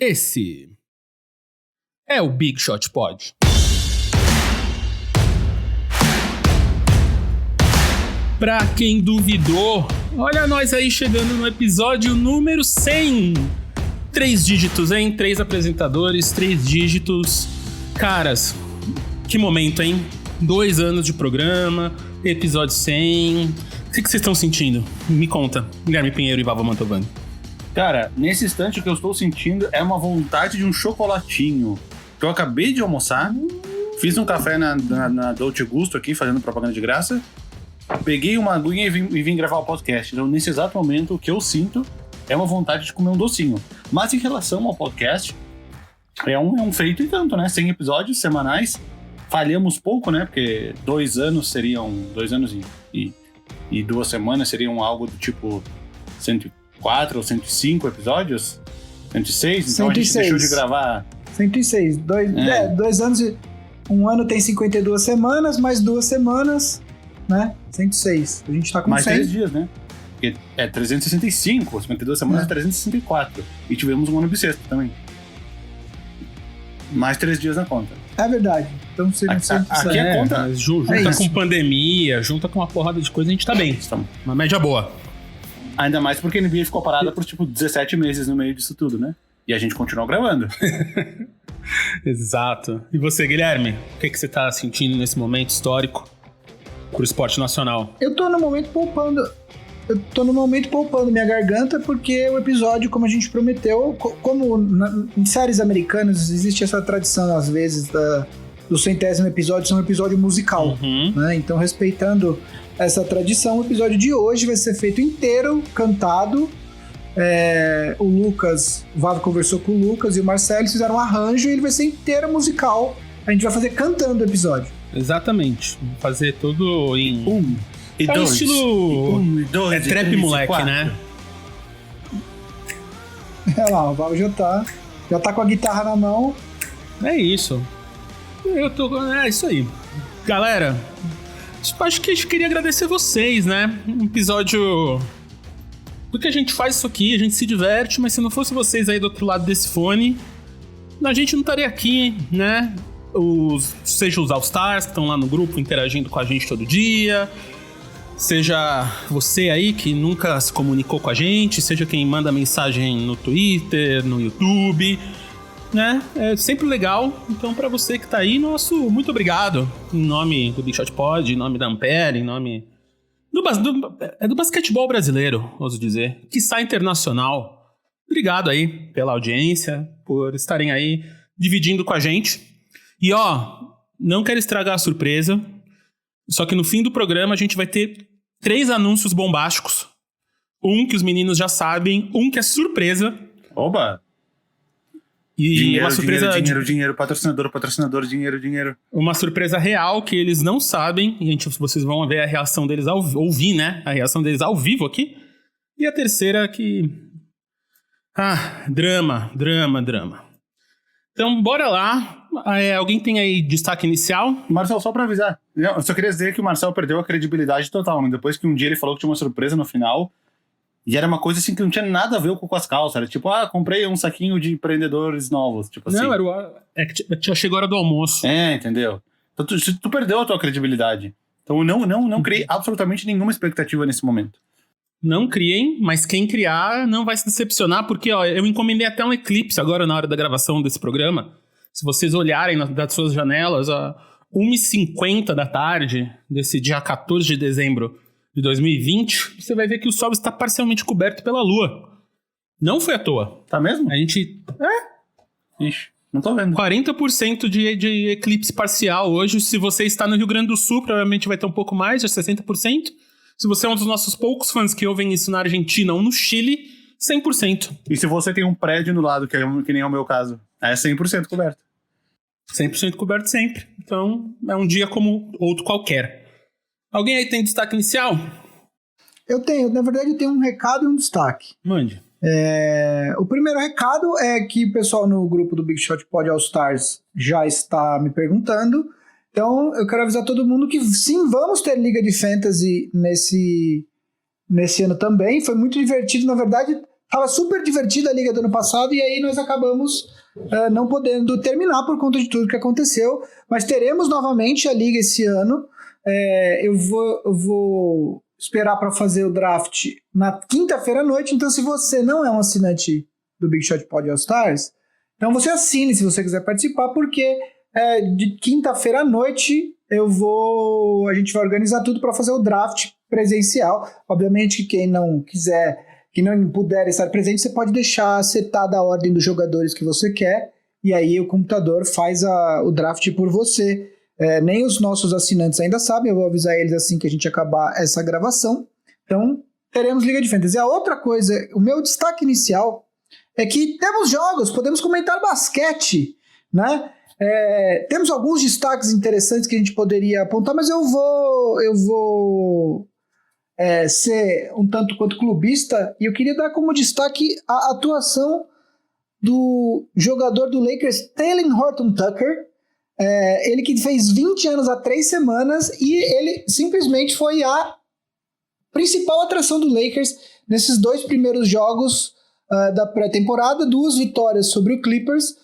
Esse é o Big Shot Pod. Pra quem duvidou, olha nós aí chegando no episódio número 100. 3 dígitos, hein? 3 apresentadores, 3 dígitos. Caras, que momento, hein? 2 anos de programa, episódio 100. O que vocês estão sentindo? Me conta, Guilherme Pinheiro e Vava Mantovani. Cara, nesse instante o que eu estou sentindo é uma vontade de um chocolatinho. Eu acabei de almoçar, fiz um café na Dolce Gusto aqui, fazendo propaganda de graça. Peguei uma aguinha e vim gravar o podcast. Então, nesse exato momento, o que eu sinto é uma vontade de comer um docinho. Mas em relação ao podcast, é um feito e tanto, né? 100 episódios semanais. Falhamos pouco, né? Porque 2 anos seriam... 2 anos e 2 semanas seriam algo do tipo 104 ou 105 episódios. 106. Então 106. A gente deixou de gravar... 106. 2 anos e... Um ano tem 52 semanas, mais 2 semanas... né? 106. A gente tá com mais 100. 3 dias, né? Porque é 365, 52 semanas é 364. E tivemos um ano bissexto também. Mais 3 dias na conta. É verdade. Então seriam 100%. Aqui a conta... Junta com pandemia, junta com uma porrada de coisa, a gente tá bem. Estamos. Uma média boa. Ainda mais porque a NBA ficou parada por, 17 meses no meio disso tudo, né? E a gente continuou gravando. Exato. E você, Guilherme? O que você tá sentindo nesse momento histórico pro esporte nacional? Eu tô no momento poupando minha garganta, porque o episódio, como a gente prometeu, em séries americanas existe essa tradição, às vezes, do 100º episódio ser um episódio musical, né? Então, respeitando essa tradição, o episódio de hoje vai ser feito inteiro, cantado. O Vavo conversou com o Lucas e o Marcelo, eles fizeram um arranjo e ele vai ser inteiro musical. A gente vai fazer cantando o episódio. Exatamente. Fazer tudo em... E é um 2. estilo... 2, é trap 3, moleque, 4. né? Olha lá, o Vavo já tá com a guitarra na mão. É isso. É isso aí. Galera, acho que a gente queria agradecer vocês, né? Um episódio... Porque a gente faz isso aqui, a gente se diverte, mas se não fosse vocês aí do outro lado desse fone, a gente não estaria aqui, né? Seja os All-Stars que estão lá no grupo interagindo com a gente todo dia, seja você aí que nunca se comunicou com a gente, seja quem manda mensagem no Twitter, no YouTube, né? É sempre legal. Então, pra você que tá aí, nosso muito obrigado. Em nome do Big Shot Pod, em nome da Ampere, em nome do basquetebol brasileiro, ouso dizer, quiçá internacional. Obrigado aí pela audiência, por estarem aí dividindo com a gente. E não quero estragar a surpresa, só que no fim do programa a gente vai ter 3 anúncios bombásticos. Um que os meninos já sabem, um que é surpresa. Oba! E dinheiro, uma surpresa dinheiro, patrocinador, dinheiro. Uma surpresa real que eles não sabem. E vocês vão ver a reação deles ouvir, né? A reação deles ao vivo aqui. E a terceira que... drama. Então, bora lá. Alguém tem aí destaque inicial? Marcel, só pra avisar. Eu só queria dizer que o Marcel perdeu a credibilidade total, né? Depois que um dia ele falou que tinha uma surpresa no final. E era uma coisa assim que não tinha nada a ver com as calças. Era tipo, comprei um saquinho de empreendedores novos. Tipo assim. Não, já chegou a hora do almoço. Entendeu? Então tu perdeu a tua credibilidade. Então eu não criei absolutamente nenhuma expectativa nesse momento. Não criem, mas quem criar não vai se decepcionar, porque eu encomendei até um eclipse agora na hora da gravação desse programa. Se vocês olharem das suas janelas, 1h50 da tarde desse dia 14 de dezembro de 2020, você vai ver que o Sol está parcialmente coberto pela Lua. Não foi à toa. Tá mesmo? A gente... Ixi, não tô vendo. 40% de eclipse parcial hoje. Se você está no Rio Grande do Sul, provavelmente vai ter um pouco mais, de 60%. Se você é um dos nossos poucos fãs que ouvem isso na Argentina ou no Chile, 100%. E se você tem um prédio no lado, que nem é o meu caso, é 100% coberto. 100% coberto sempre. Então, é um dia como outro qualquer. Alguém aí tem destaque inicial? Eu tenho. Na verdade, eu tenho um recado e um destaque. Mande. O primeiro recado é que o pessoal no grupo do Big Shot Pod All Stars já está me perguntando. Então, eu quero avisar todo mundo que sim, vamos ter Liga de Fantasy nesse ano também. Foi muito divertido, na verdade, Tava super divertida a liga do ano passado, e aí nós acabamos não podendo terminar por conta de tudo que aconteceu, mas teremos novamente a liga esse ano. Eu vou esperar para fazer o draft na quinta-feira à noite, então se você não é um assinante do Big Shot Pod All Stars, então você assine se você quiser participar, porque de quinta-feira à noite a gente vai organizar tudo para fazer o draft presencial. Obviamente que quem não puder estar presente, você pode deixar setada a ordem dos jogadores que você quer, e aí o computador faz o draft por você. Nem os nossos assinantes ainda sabem, eu vou avisar eles assim que a gente acabar essa gravação. Então, teremos Liga de Fantasy. A outra coisa, o meu destaque inicial é que temos jogos, podemos comentar basquete, né? Temos alguns destaques interessantes que a gente poderia apontar, mas eu vou ser um tanto quanto clubista, e eu queria dar como destaque a atuação do jogador do Lakers, Talen Horton-Tucker, ele que fez 20 anos há 3 semanas, e ele simplesmente foi a principal atração do Lakers nesses 2 primeiros jogos da pré-temporada, 2 vitórias sobre o Clippers.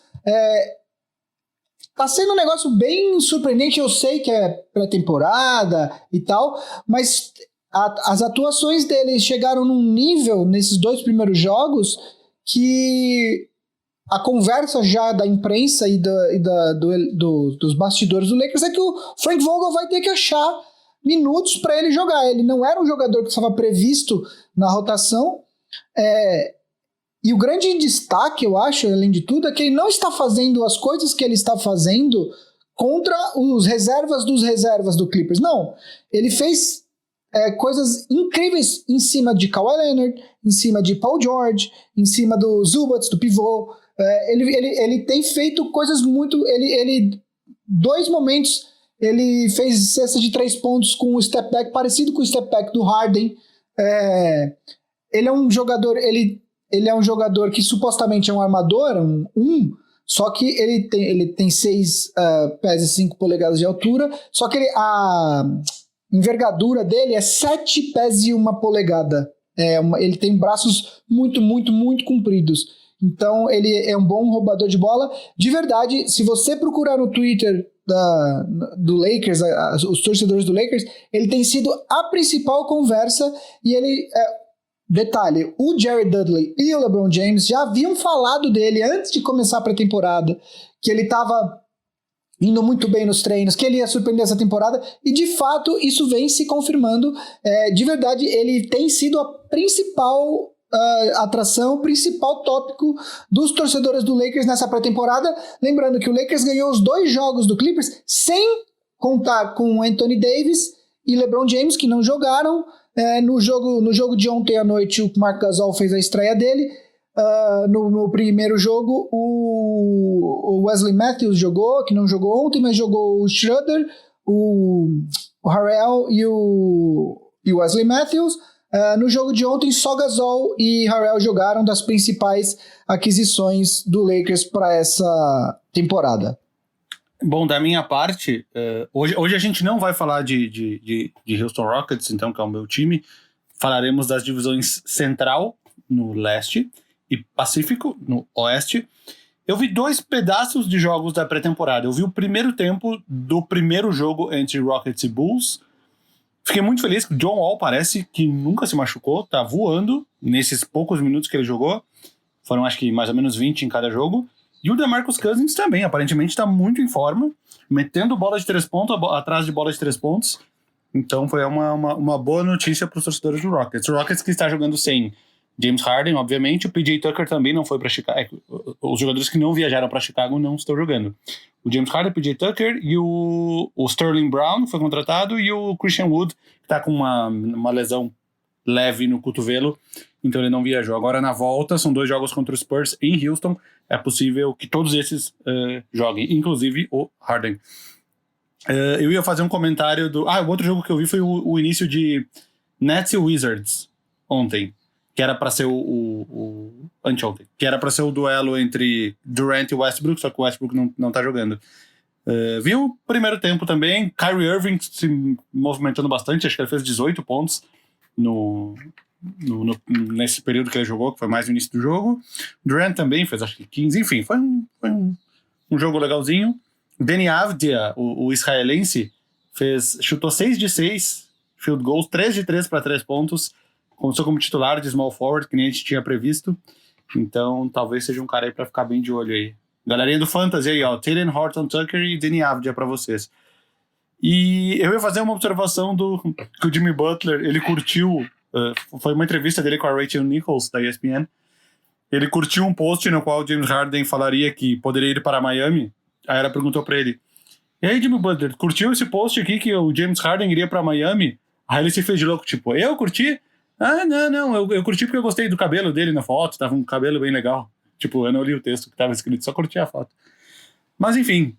Tá sendo um negócio bem surpreendente, eu sei que é pré-temporada e tal, mas as atuações dele chegaram num nível nesses 2 primeiros jogos que a conversa já da imprensa e dos bastidores do Lakers é que o Frank Vogel vai ter que achar minutos para ele jogar. Ele não era um jogador que estava previsto na rotação, e o grande destaque, eu acho, além de tudo, é que ele não está fazendo as coisas que ele está fazendo contra os reservas dos reservas do Clippers. Não, ele fez coisas incríveis em cima de Kawhi Leonard, em cima de Paul George, em cima do Zubats, do pivô. Ele tem feito coisas muito... 2 momentos, ele fez cesta de 3 pontos com o step back, parecido com o step back do Harden. Ele é um jogador... Ele é um jogador que supostamente é um armador, só que ele tem 6 pés e 5 polegadas de altura, só que a envergadura dele é 7 pés e 1 polegada. Ele tem braços muito, muito, muito compridos. Então ele é um bom roubador de bola. De verdade, se você procurar no Twitter do Lakers, os torcedores do Lakers, ele tem sido a principal conversa, e ele... Detalhe, o Jared Dudley e o LeBron James já haviam falado dele antes de começar a pré-temporada, que ele estava indo muito bem nos treinos, que ele ia surpreender essa temporada, e de fato isso vem se confirmando. De verdade, ele tem sido a principal atração, o principal tópico dos torcedores do Lakers nessa pré-temporada. Lembrando que o Lakers ganhou os 2 jogos do Clippers sem contar com Anthony Davis e LeBron James, que não jogaram. No jogo de ontem à noite, o Marc Gasol fez a estreia dele. No primeiro jogo, o Wesley Matthews jogou, que não jogou ontem, mas jogou o Schroeder, o Harrell e o Wesley Matthews. No jogo de ontem, só Gasol e Harrell jogaram, das principais aquisições do Lakers para essa temporada. Bom, da minha parte, hoje a gente não vai falar de Houston Rockets, então, que é o meu time. Falaremos das divisões Central, no Leste, e Pacífico, no Oeste. Eu vi 2 pedaços de jogos da pré-temporada. Eu vi o primeiro tempo do primeiro jogo entre Rockets e Bulls. Fiquei muito feliz que o John Wall parece que nunca se machucou, tá voando nesses poucos minutos que ele jogou. Foram, acho que, mais ou menos 20 em cada jogo. E o DeMarcus Cousins também, aparentemente está muito em forma, metendo bola de 3 pontos atrás de bola de 3 pontos. Então foi uma boa notícia para os torcedores do Rockets. O Rockets que está jogando sem James Harden, obviamente. O PJ Tucker também não foi para Chicago. Os jogadores que não viajaram para Chicago não estão jogando. O James Harden, o PJ Tucker e o Sterling Brown foi contratado, e o Christian Wood, que está com uma lesão leve no cotovelo, então ele não viajou. Agora na volta, são 2 jogos contra o Spurs em Houston, é possível que todos esses joguem, inclusive o Harden. Eu ia fazer um comentário o outro jogo que eu vi foi o início de Nets e Wizards ontem, que era para ser anteontem, que era para ser o duelo entre Durant e Westbrook, só que o Westbrook não tá jogando. Vi o primeiro tempo também, Kyrie Irving se movimentando bastante, acho que ele fez 18 pontos nesse período que ele jogou, que foi mais no início do jogo. Durant também fez acho que 15, enfim, foi um jogo legalzinho. Deni Avdija, o israelense, chutou 6 de 6 field goals, 3 de 3 para 3 pontos, começou como titular de small forward, que nem a gente tinha previsto, então talvez seja um cara aí para ficar bem de olho aí. Galerinha do Fantasy aí, ó, Taylor Horton Tucker e Deni Avdija para vocês. E eu ia fazer uma observação que o Jimmy Butler, ele curtiu, foi uma entrevista dele com a Rachel Nichols, da ESPN, ele curtiu um post no qual o James Harden falaria que poderia ir para Miami. Aí ela perguntou pra ele, e aí, Jimmy Butler, curtiu esse post aqui que o James Harden iria pra Miami? Aí ele se fez de louco, tipo, eu curti? Ah, não, eu curti porque eu gostei do cabelo dele na foto, tava um cabelo bem legal. Tipo, eu não li o texto que tava escrito, só curti a foto. Mas enfim,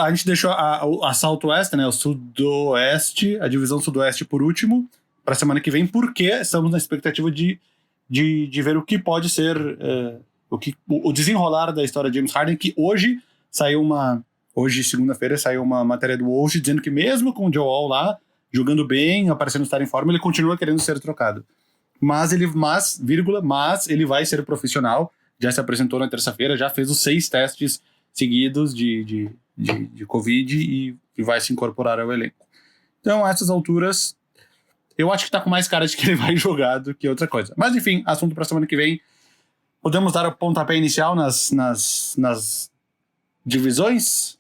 a gente deixou a Southwest, né, o Sudoeste, a divisão Sudoeste por último, pra semana que vem, porque estamos na expectativa de ver o que pode ser o desenrolar da história de James Harden, que hoje, segunda-feira, saiu uma matéria do Woj dizendo que mesmo com o Joel lá, jogando bem, aparecendo estar em forma, ele continua querendo ser trocado. Mas ele vai ser profissional, já se apresentou na terça-feira, já fez os 6 testes seguidos de Covid e vai se incorporar ao elenco. Então, a essas alturas, eu acho que tá com mais cara de que ele vai jogar do que outra coisa. Mas enfim, assunto pra semana que vem. Podemos dar o pontapé inicial nas divisões?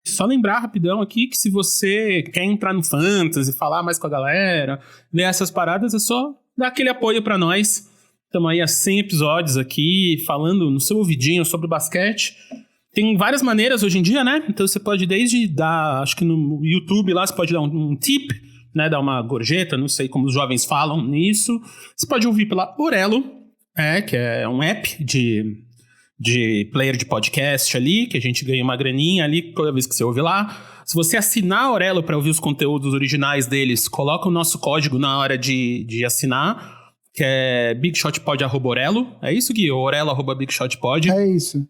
Só lembrar rapidão aqui que se você quer entrar no Fantasy, falar mais com a galera, ler essas paradas, é só dar aquele apoio pra nós. Estamos aí há 100 episódios aqui, falando no seu ouvidinho sobre basquete. Tem várias maneiras hoje em dia, né? Então você pode desde dar, acho que no YouTube lá você pode dar um tip, né? Dar uma gorjeta, não sei como os jovens falam nisso. Você pode ouvir pela Orelo, que é um app de player de podcast ali, que a gente ganha uma graninha ali toda vez que você ouve lá. Se você assinar a Orelo para ouvir os conteúdos originais deles, coloca o nosso código na hora de assinar, que é bigshotpod@orelo. É isso, Gui? Orelo@bigshotpod. É isso.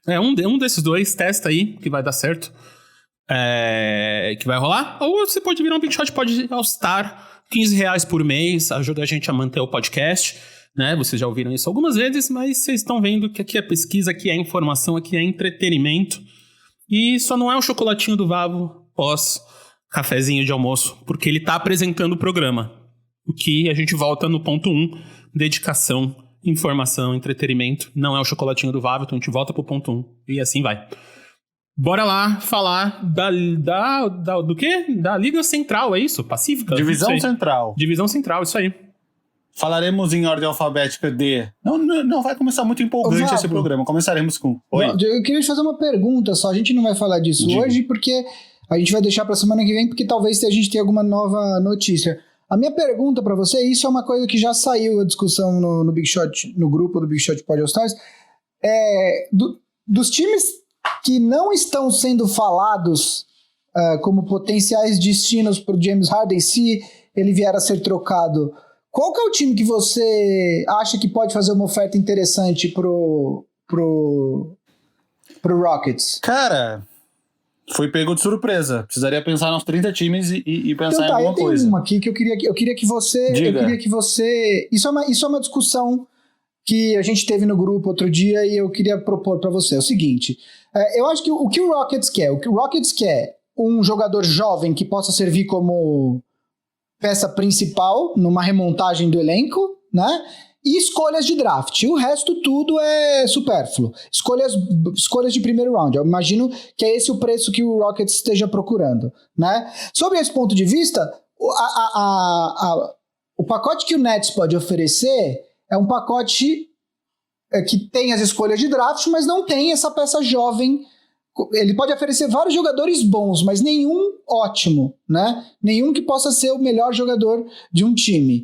É um desses dois, testa aí, que vai dar certo. Que vai rolar. Ou você pode virar um Big Shot Pod All Star, R$15 por mês, ajuda a gente a manter o podcast, né? Vocês já ouviram isso algumas vezes, mas vocês estão vendo que aqui é pesquisa, aqui é informação, aqui é entretenimento. E só não é um chocolatinho do Vavo pós cafezinho de almoço, porque ele tá apresentando o programa. O que a gente volta no ponto 1, dedicação, informação, entretenimento. Não é o chocolatinho do Vavo, então a gente volta pro ponto 1. E assim vai. Bora lá falar do quê? Da Liga Central, é isso? Pacífica? Divisão Central. Divisão Central, isso aí. Falaremos em ordem alfabética de... Não vai começar muito empolgante esse programa. Começaremos com... Oi. Eu queria te fazer uma pergunta só. A gente não vai falar disso hoje porque a gente vai deixar pra semana que vem, porque talvez a gente tenha alguma nova notícia. A minha pergunta pra você, isso é uma coisa que já saiu a discussão no Big Shot, no grupo do Big Shot Pod All Stars, dos times que não estão sendo falados como potenciais destinos para o James Harden, se ele vier a ser trocado, qual que é o time que você acha que pode fazer uma oferta interessante pro Rockets? Cara, foi pego de surpresa. Precisaria pensar nos 30 times e pensar em alguma coisa. Eu tenho uma aqui que eu queria que você... Diga. Eu queria que você... Isso é uma discussão que a gente teve no grupo outro dia e eu queria propor para você. É o seguinte, eu acho que o que o Rockets quer um jogador jovem que possa servir como peça principal numa remontagem do elenco, né? E escolhas de draft. O resto tudo é supérfluo. Escolhas de primeiro round. Eu imagino que é esse o preço que o Rockets esteja procurando, né? Sob esse ponto de vista, o pacote que o Nets pode oferecer é um pacote que tem as escolhas de draft, mas não tem essa peça jovem. Ele pode oferecer vários jogadores bons, mas nenhum ótimo, né? Nenhum que possa ser o melhor jogador de um time.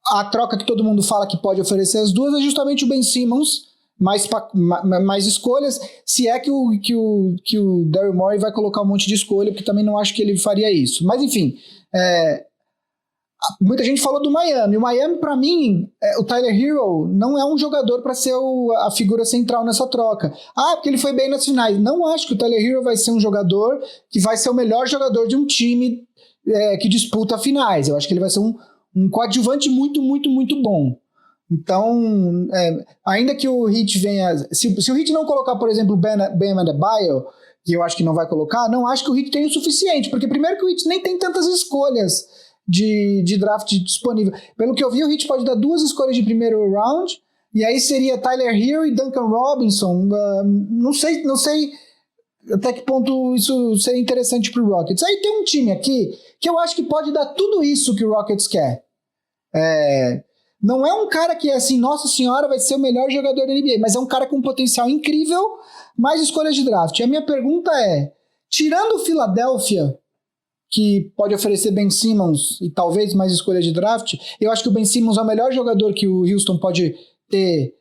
A troca que todo mundo fala que pode oferecer as duas é justamente o Ben Simmons, mais escolhas, se é que o Daryl Morey vai colocar um monte de escolha, porque também não acho que ele faria isso. Mas enfim, muita gente falou do Miami. O Miami, pra mim, o Tyler Hero não é um jogador pra ser a figura central nessa troca. Porque ele foi bem nas finais. Não acho que o Tyler Hero vai ser um jogador que vai ser o melhor jogador de um time que disputa finais. Eu acho que ele vai ser um coadjuvante muito, muito, muito bom. Então, ainda que o Heat venha... Se o Heat não colocar, por exemplo, o Bam Adebayo, que eu acho que não vai colocar, não acho que o Heat tem o suficiente, porque primeiro que o Heat nem tem tantas escolhas de draft disponível. Pelo que eu vi, o Heat pode dar 2 escolhas de primeiro round, e aí seria Tyler Hero e Duncan Robinson. Não sei até que ponto isso seria interessante pro Rockets. Aí tem um time aqui que eu acho que pode dar tudo isso que o Rockets quer. Não é um cara que é assim, nossa senhora, vai ser o melhor jogador da NBA, mas é um cara com um potencial incrível, mais escolhas de draft. E a minha pergunta é, tirando o Philadelphia, que pode oferecer Ben Simmons e talvez mais escolhas de draft, eu acho que o Ben Simmons é o melhor jogador que o Houston pode ter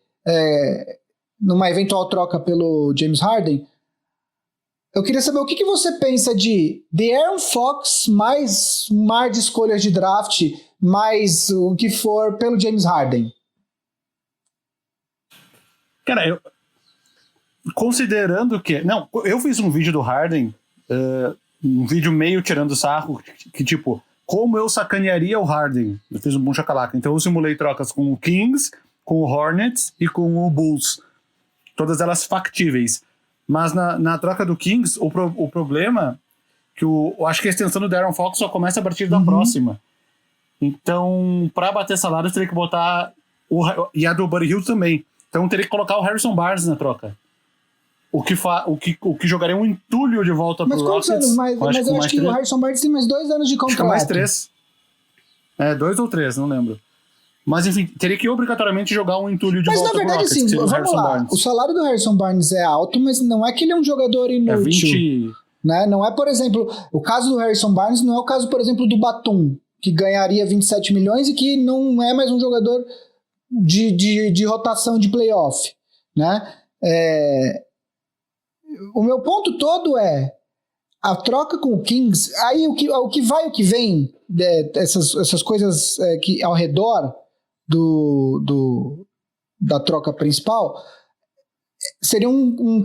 numa eventual troca pelo James Harden. Eu queria saber o que você pensa de De'Aaron Fox mais um mar de escolhas de draft, mais o que for pelo James Harden. Cara, considerando que... Não, eu fiz um vídeo do Harden, um vídeo meio tirando sarro, que tipo, como eu sacanearia o Harden. Eu fiz um bom chacalaca. Então eu simulei trocas com o Kings, com o Hornets e com o Bulls. Todas elas factíveis. Mas na troca do Kings, o problema que eu acho que a extensão do De'Aaron Fox só começa a partir da próxima. Então, para bater salários, teria que botar e a do Buddy Hield também. Então, teria que colocar o Harrison Barnes na troca. O que jogaria um entulho de volta pro Rockets. Mas eu acho que o Harrison Barnes tem mais 2 anos de contrato. Acho que mais 3. 2 ou 3, não lembro. Mas, enfim, teria que obrigatoriamente jogar um entulho de volta pro Rockets. Mas, na verdade, assim, vamos lá. Barnes. O salário do Harrison Barnes é alto, mas não é que ele é um jogador inútil. 20... Né? Não é, por exemplo, o caso do Harrison Barnes não é o caso, por exemplo, do Batum, que ganharia 27 milhões e que não é mais um jogador de rotação de playoff, né? O meu ponto todo é a troca com o Kings, aí o que vai, o que vem, essas coisas que ao redor da troca principal seria um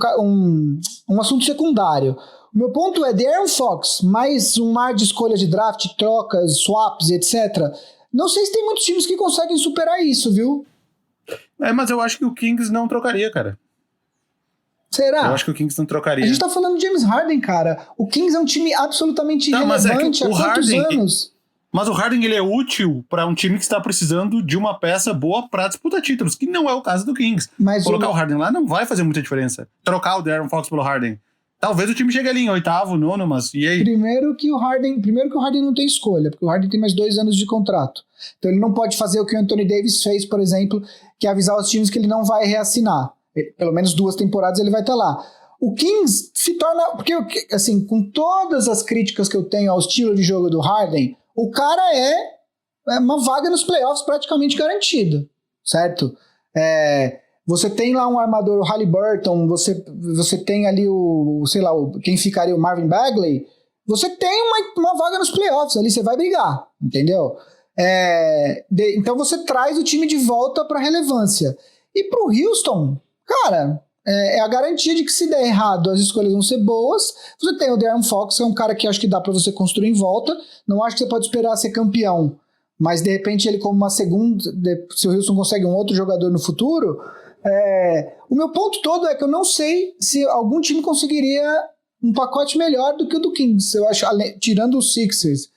assunto secundário. O meu ponto é De'Aaron Fox, mais um mar de escolha de draft, trocas, swaps, etc. Não sei se tem muitos times que conseguem superar isso, viu? Mas eu acho que o Kings não trocaria, cara. Será? Eu acho que o Kings não trocaria. A gente tá falando de James Harden, cara. O Kings é um time absolutamente irrelevante há quantos anos? Mas o Harden, ele é útil para um time que está precisando de uma peça boa para disputar títulos, que não é o caso do Kings. Mas colocar o Harden lá não vai fazer muita diferença. Trocar o De'Aaron Fox pelo Harden. Talvez o time chegue ali em 8º, 9º, mas e aí? Primeiro que o Harden não tem escolha, porque o Harden tem mais 2 anos de contrato. Então ele não pode fazer o que o Anthony Davis fez, por exemplo, que é avisar os times que ele não vai reassinar. Pelo menos 2 temporadas ele vai estar lá. O Kings se torna... Porque, assim, com todas as críticas que eu tenho ao estilo de jogo do Harden, o cara é uma vaga nos playoffs praticamente garantida, certo? Você tem lá um armador, o Haliburton, você tem ali quem ficaria, o Marvin Bagley, você tem uma vaga nos playoffs, ali você vai brigar, entendeu? Então você traz o time de volta para relevância. E pro Houston, cara, é a garantia de que se der errado, as escolhas vão ser boas. Você tem o De'Aaron Fox, que é um cara que acho que dá para você construir em volta. Não acho que você pode esperar ser campeão, mas de repente ele como uma segunda, se o Houston consegue um outro jogador no futuro... O meu ponto todo é que eu não sei se algum time conseguiria um pacote melhor do que o do Kings. Eu acho, tirando os Sixers,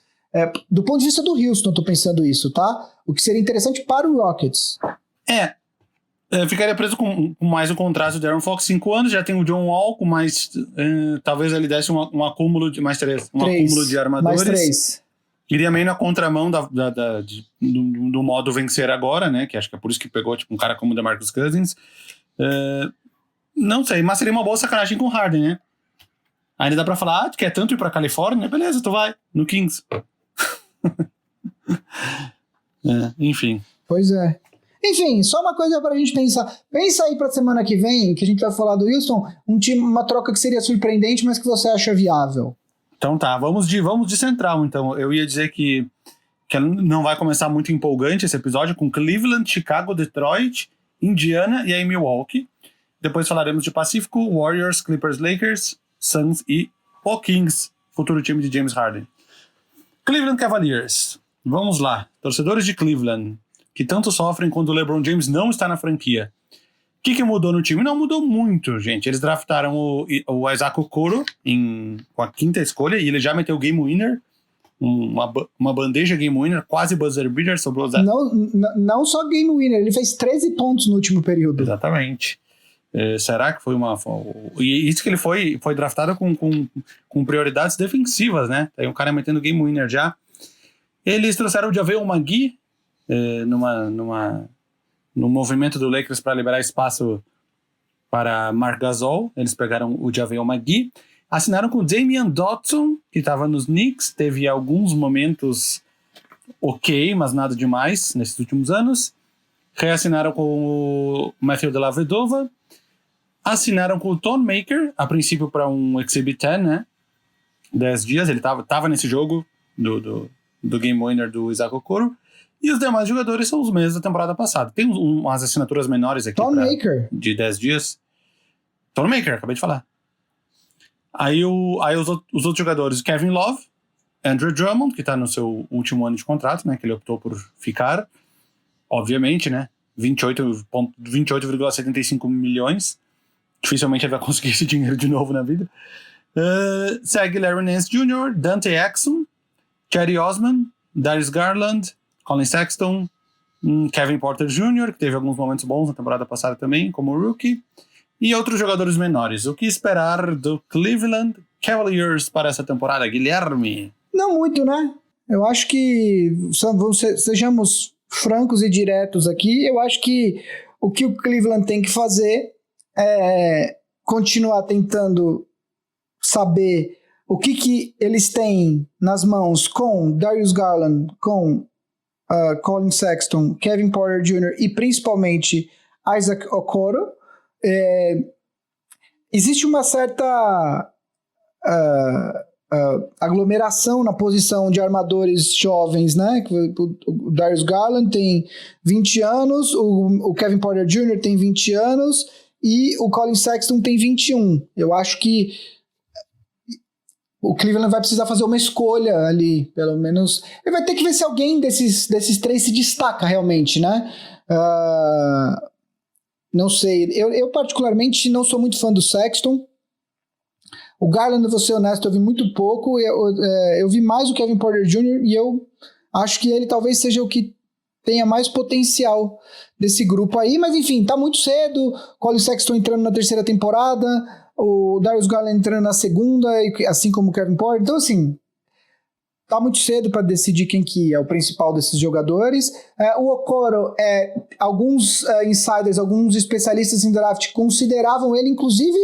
do ponto de vista do Houston, eu tô pensando isso, tá? O que seria interessante para o Rockets. Ficaria preso com mais um contrato do Aaron Fox, 5 anos, já tem o John Wall com mais, talvez ele desse um acúmulo de mais 3, acúmulo de armadores. Mais 3. Iria meio na contramão do modo vencer agora, né? Que acho que é por isso que pegou tipo, um cara como o DeMarcus Cousins. Não sei, mas seria uma boa sacanagem com o Harden, né? Ainda dá pra falar, tu quer tanto ir pra Califórnia? Beleza, tu vai, no Kings. Enfim. Pois é. Enfim, só uma coisa pra gente pensar. Pensa aí pra semana que vem, que a gente vai falar do Houston, uma troca que seria surpreendente, mas que você acha viável. Então tá, vamos de central, então. Eu ia dizer que não vai começar muito empolgante esse episódio, com Cleveland, Chicago, Detroit, Indiana e aí Milwaukee. Depois falaremos de Pacífico, Warriors, Clippers, Lakers, Suns e o Kings, futuro time de James Harden. Cleveland Cavaliers. Vamos lá. Torcedores de Cleveland, que tanto sofrem quando o LeBron James não está na franquia. O que mudou no time? Não mudou muito, gente. Eles draftaram o Isaac Okoro com a 5ª escolha e ele já meteu o Game Winner. Uma bandeja Game Winner, quase buzzer beater, sobrou o Zé. Não só Game Winner, ele fez 13 pontos no último período. Exatamente. Será que foi E isso que ele foi draftado com prioridades defensivas, né? Tem um cara metendo Game Winner já. Eles trouxeram o JaVale McGee no movimento do Lakers para liberar espaço para Marc Gasol. Eles pegaram o JaVale McGee. Assinaram com o Damian Dotson, que estava nos Knicks. Teve alguns momentos ok, mas nada demais nesses últimos anos. Reassinaram com o Matthew Dellavedova. Assinaram com o Thon Maker, a princípio para um Exhibit 10, né? 10 dias. Ele estava nesse jogo do Game Winner do Isaac Okoro. E os demais jogadores são os mesmos da temporada passada. Tem umas assinaturas menores aqui de 10 dias. Thon Maker, acabei de falar. Aí os outros jogadores, Kevin Love, Andrew Drummond, que está no seu último ano de contrato, né? Que ele optou por ficar. Obviamente, né? 28,75 milhões. Dificilmente ele vai conseguir esse dinheiro de novo na vida. Segue Larry Nance Jr., Dante Exum, Cedi Osman, Darius Garland, Colin Sexton, Kevin Porter Jr., que teve alguns momentos bons na temporada passada também, como rookie, e outros jogadores menores. O que esperar do Cleveland Cavaliers para essa temporada, Guilherme? Não muito, né? Eu acho que, sejamos francos e diretos aqui, eu acho que o Cleveland tem que fazer é continuar tentando saber o que eles têm nas mãos com Darius Garland, com Colin Sexton, Kevin Porter Jr. e principalmente Isaac Okoro. Existe uma certa aglomeração na posição de armadores jovens, né? O Darius Garland tem 20 anos, o Kevin Porter Jr. tem 20 anos e o Colin Sexton tem 21. Eu acho que o Cleveland vai precisar fazer uma escolha ali, pelo menos. Ele vai ter que ver se alguém desses 3 se destaca realmente, né? Não sei. Eu particularmente não sou muito fã do Sexton. O Garland, vou ser honesto, eu vi muito pouco. Eu vi mais o Kevin Porter Jr. e eu acho que ele talvez seja o que tenha mais potencial desse grupo aí. Mas enfim, tá muito cedo. Colin Sexton entrando na 3ª temporada. O Darius Garland entrando na 2ª, assim como o Kevin Porter. Então, assim, tá muito cedo para decidir quem que é o principal desses jogadores. O Okoro, alguns insiders, alguns especialistas em draft consideravam ele, inclusive,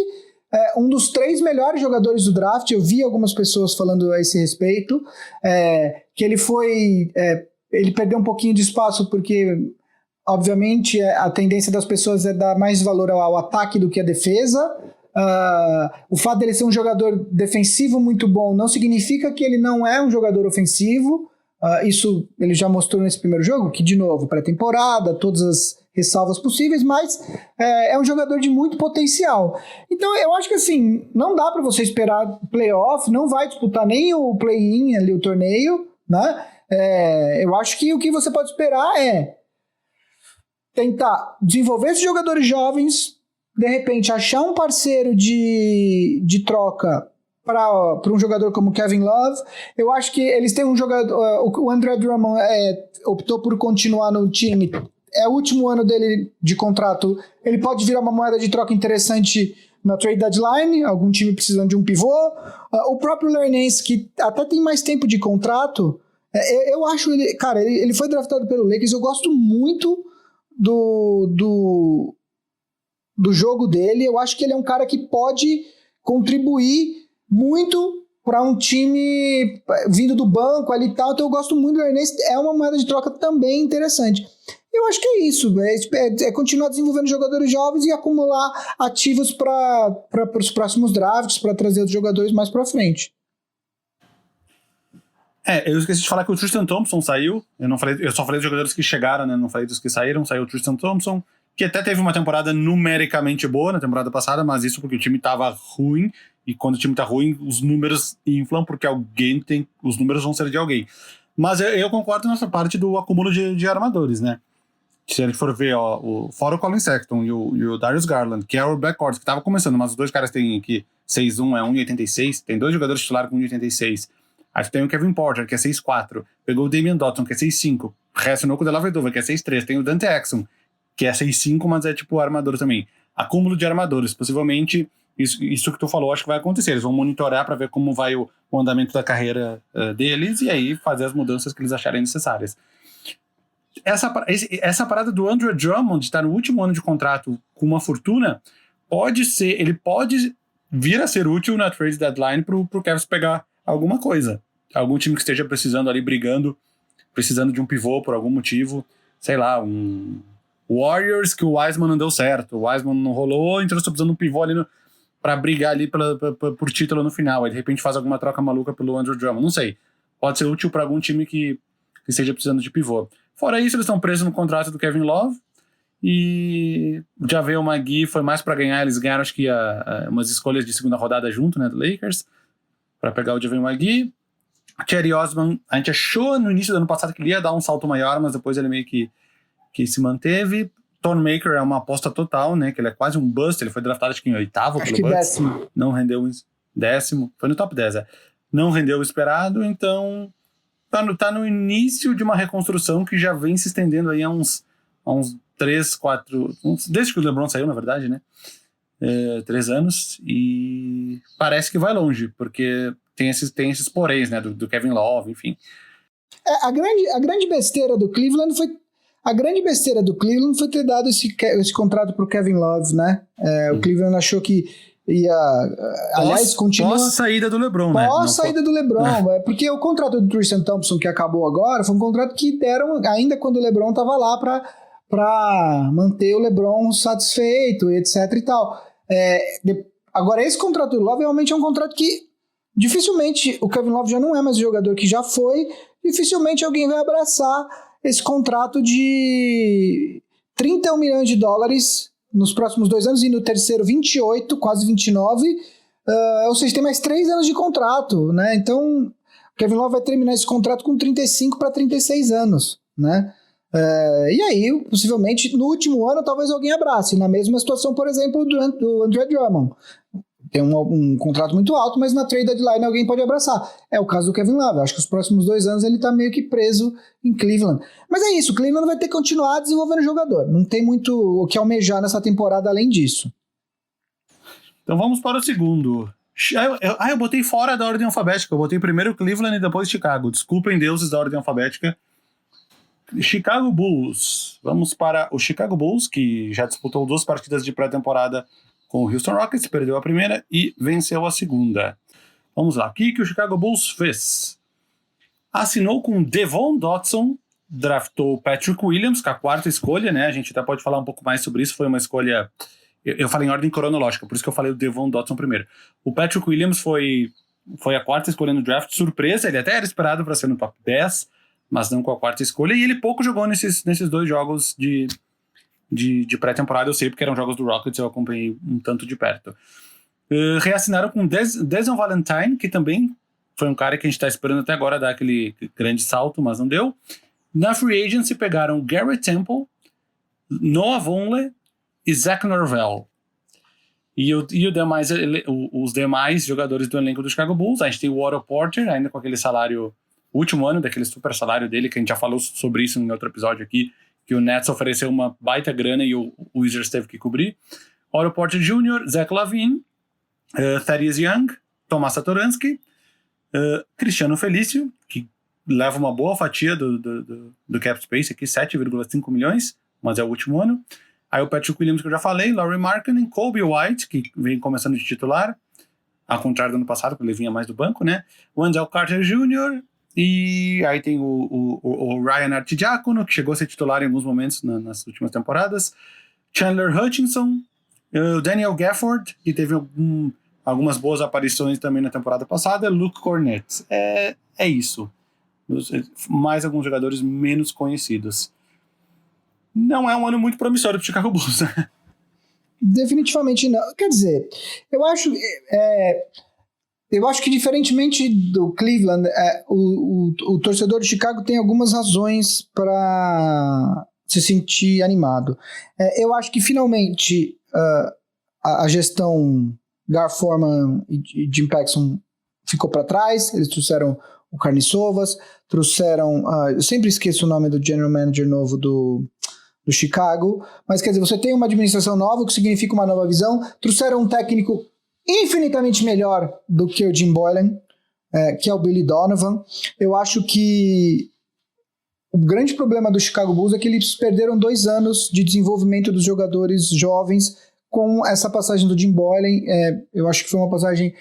um dos 3 melhores jogadores do draft. Eu vi algumas pessoas falando a esse respeito, que ele foi... ele perdeu um pouquinho de espaço porque, obviamente, a tendência das pessoas é dar mais valor ao ataque do que à defesa. O fato dele ser um jogador defensivo muito bom não significa que ele não é um jogador ofensivo. Isso ele já mostrou nesse primeiro jogo, que de novo, pré-temporada, todas as ressalvas possíveis, mas é um jogador de muito potencial. Então eu acho que assim, não dá para você esperar playoff, não vai disputar nem o play-in ali, o torneio, né? Eu acho que o que você pode esperar é tentar desenvolver esses jogadores jovens, de repente achar um parceiro de troca para um jogador como Kevin Love. Eu acho que eles têm um jogador, o Andre Drummond optou por continuar no time, é o último ano dele de contrato, ele pode virar uma moeda de troca interessante na trade deadline, algum time precisando de um pivô. O próprio Larry Nance, que até tem mais tempo de contrato, eu acho ele, cara, ele foi draftado pelo Lakers, eu gosto muito do jogo dele. Eu acho que ele é um cara que pode contribuir muito para um time vindo do banco ali e tal, então eu gosto muito do Ernest, é uma moeda de troca também interessante. Eu acho que é isso, é continuar desenvolvendo jogadores jovens e acumular ativos para os próximos drafts, para trazer os jogadores mais para frente. Eu esqueci de falar que o Tristan Thompson saiu. Eu só falei dos jogadores que chegaram, né? Não falei dos que saíram. Saiu o Tristan Thompson, que até teve uma temporada numericamente boa na temporada passada, mas isso porque o time tava ruim E quando o time tá ruim, os números inflam porque os números vão ser de alguém. Mas eu concordo nessa parte do acúmulo de armadores, né? Se a gente for ver, fora o Colin Sexton e o Darius Garland, que é o backcourt que tava começando, mas os dois caras têm aqui 6'1", é 1,86, tem 2 jogadores titulares com 1,86. Aí tem o Kevin Porter, que é 6'4", pegou o Damian Dotson, que é 6'5", reacionou com o Dellavedova, que é 6'3", tem o Dante Exum, que é 6'5", mas é tipo armador também. Acúmulo de armadores, possivelmente isso que tu falou, acho que vai acontecer. Eles vão monitorar para ver como vai o andamento da carreira deles e aí fazer as mudanças que eles acharem necessárias. Essa parada do Andre Drummond de estar no último ano de contrato com uma fortuna, ele pode vir a ser útil na trade deadline pro Cavs pegar alguma coisa. Algum time que esteja precisando ali, precisando de um pivô por algum motivo, sei lá, um Warriors que o Wiseman não deu certo, o Wiseman não rolou, então eles estão precisando de um pivô ali pra brigar ali por título no final, aí de repente faz alguma troca maluca pelo Andre Drummond, não sei. Pode ser útil para algum time que esteja precisando de pivô. Fora isso, eles estão presos no contrato do Kevin Love e o JaVale McGee foi mais para ganhar, eles ganharam acho que umas escolhas de segunda rodada junto, né, do Lakers, para pegar o JaVale McGee. Cherry Osman, a gente achou no início do ano passado que ele ia dar um salto maior, mas depois ele meio que se manteve. Thon Maker é uma aposta total, né, que ele é quase um bust, ele foi draftado acho que em 8º acho pelo que Bucks, 10º. Não rendeu 10º, foi no top 10, não rendeu o esperado, então tá no início de uma reconstrução que já vem se estendendo aí há uns 3, 4... desde que o LeBron saiu, na verdade, né? 3 anos. E parece que vai longe, porque tem esses poréns, né? Do Kevin Love, enfim. A grande besteira do Cleveland foi... A grande besteira do Cleveland foi ter dado esse contrato pro Kevin Love, né? O Cleveland achou que ia... aliás, continua... Pós-saída do LeBron, né? Pós-saída do LeBron. Porque o contrato do Tristan Thompson, que acabou agora, foi um contrato que deram ainda quando o LeBron estava lá para manter o LeBron satisfeito, etc e tal. Agora, esse contrato do Love realmente é um contrato que dificilmente o Kevin Love já não é mais o jogador que já foi, dificilmente alguém vai abraçar esse contrato de $31 milhões nos próximos 2 anos, e no terceiro 28, quase 29, ou seja, tem mais 3 anos de contrato, né? Então, o Kevin Love vai terminar esse contrato com 35 para 36 anos, né? E aí, possivelmente, no último ano, talvez alguém abrace. Na mesma situação, por exemplo, do Andre Drummond. Tem um contrato muito alto, mas na trade deadline alguém pode abraçar. É o caso do Kevin Love. Acho que os próximos 2 anos ele tá meio que preso em Cleveland. Mas é isso, o Cleveland vai ter que continuar desenvolvendo o jogador. Não tem muito o que almejar nessa temporada além disso. Então vamos para o segundo. Eu botei fora da ordem alfabética. Eu botei primeiro Cleveland e depois Chicago. Desculpem, deuses da ordem alfabética. Chicago Bulls. Vamos para o Chicago Bulls, que já disputou 2 partidas de pré-temporada com o Houston Rockets, perdeu a primeira e venceu a segunda. Vamos lá, o que o Chicago Bulls fez? Assinou com Devon Dotson, draftou Patrick Williams, com a 4ª escolha, né? A gente até pode falar um pouco mais sobre isso, foi uma escolha... Eu falei em ordem cronológica, por isso que eu falei o Devon Dotson primeiro. O Patrick Williams foi a 4ª escolha no draft, surpresa, ele até era esperado para ser no top 10, mas não com a 4ª escolha, e ele pouco jogou nesses 2 jogos de pré-temporada, eu sei porque eram jogos do Rockets, eu acompanhei um tanto de perto. Reassinaram com Desmond Valentine, que também foi um cara que a gente está esperando até agora dar aquele grande salto, mas não deu. Na Free Agency pegaram Garrett Temple, Noah Vonleh e Zach Norvell. E os demais jogadores do elenco do Chicago Bulls, a gente tem o Otto Porter, ainda com aquele salário, o último ano daquele super salário dele, que a gente já falou sobre isso em outro episódio aqui, que o Nets ofereceu uma baita grana e o Wizards teve que cobrir. Otto Porter Jr., Zach LaVine, Thaddeus Young, Tomas Satoransky, Cristiano Felício, que leva uma boa fatia do cap space aqui, 7,5 milhões, mas é o último ano. Aí o Patrick Williams, que eu já falei, Lauri Markkanen, Kobe White, que vem começando de titular, ao contrário do ano passado, que ele vinha mais do banco, né? Wendell Carter Jr., e aí tem o Ryan Arcidiacono, que chegou a ser titular em alguns momentos nas últimas temporadas. Chandler Hutchinson, o Daniel Gafford, que teve algumas boas aparições também na temporada passada. Luke Cornett. É isso. Mais alguns jogadores menos conhecidos. Não é um ano muito promissório para o Chicago Bulls. Definitivamente não. Quer dizer, eu acho que diferentemente do Cleveland, o torcedor de Chicago tem algumas razões para se sentir animado. Eu acho que finalmente a gestão Gar Forman e Jim Paxson ficou para trás. Eles trouxeram o Carniçovas, trouxeram... eu sempre esqueço o nome do general manager novo do Chicago, mas quer dizer, você tem uma administração nova, o que significa uma nova visão. Trouxeram um técnico infinitamente melhor do que o Jim Boylan, que é o Billy Donovan. Eu acho que o grande problema do Chicago Bulls é que eles perderam 2 anos de desenvolvimento dos jogadores jovens com essa passagem do Jim Boylan. Eu acho que foi uma passagem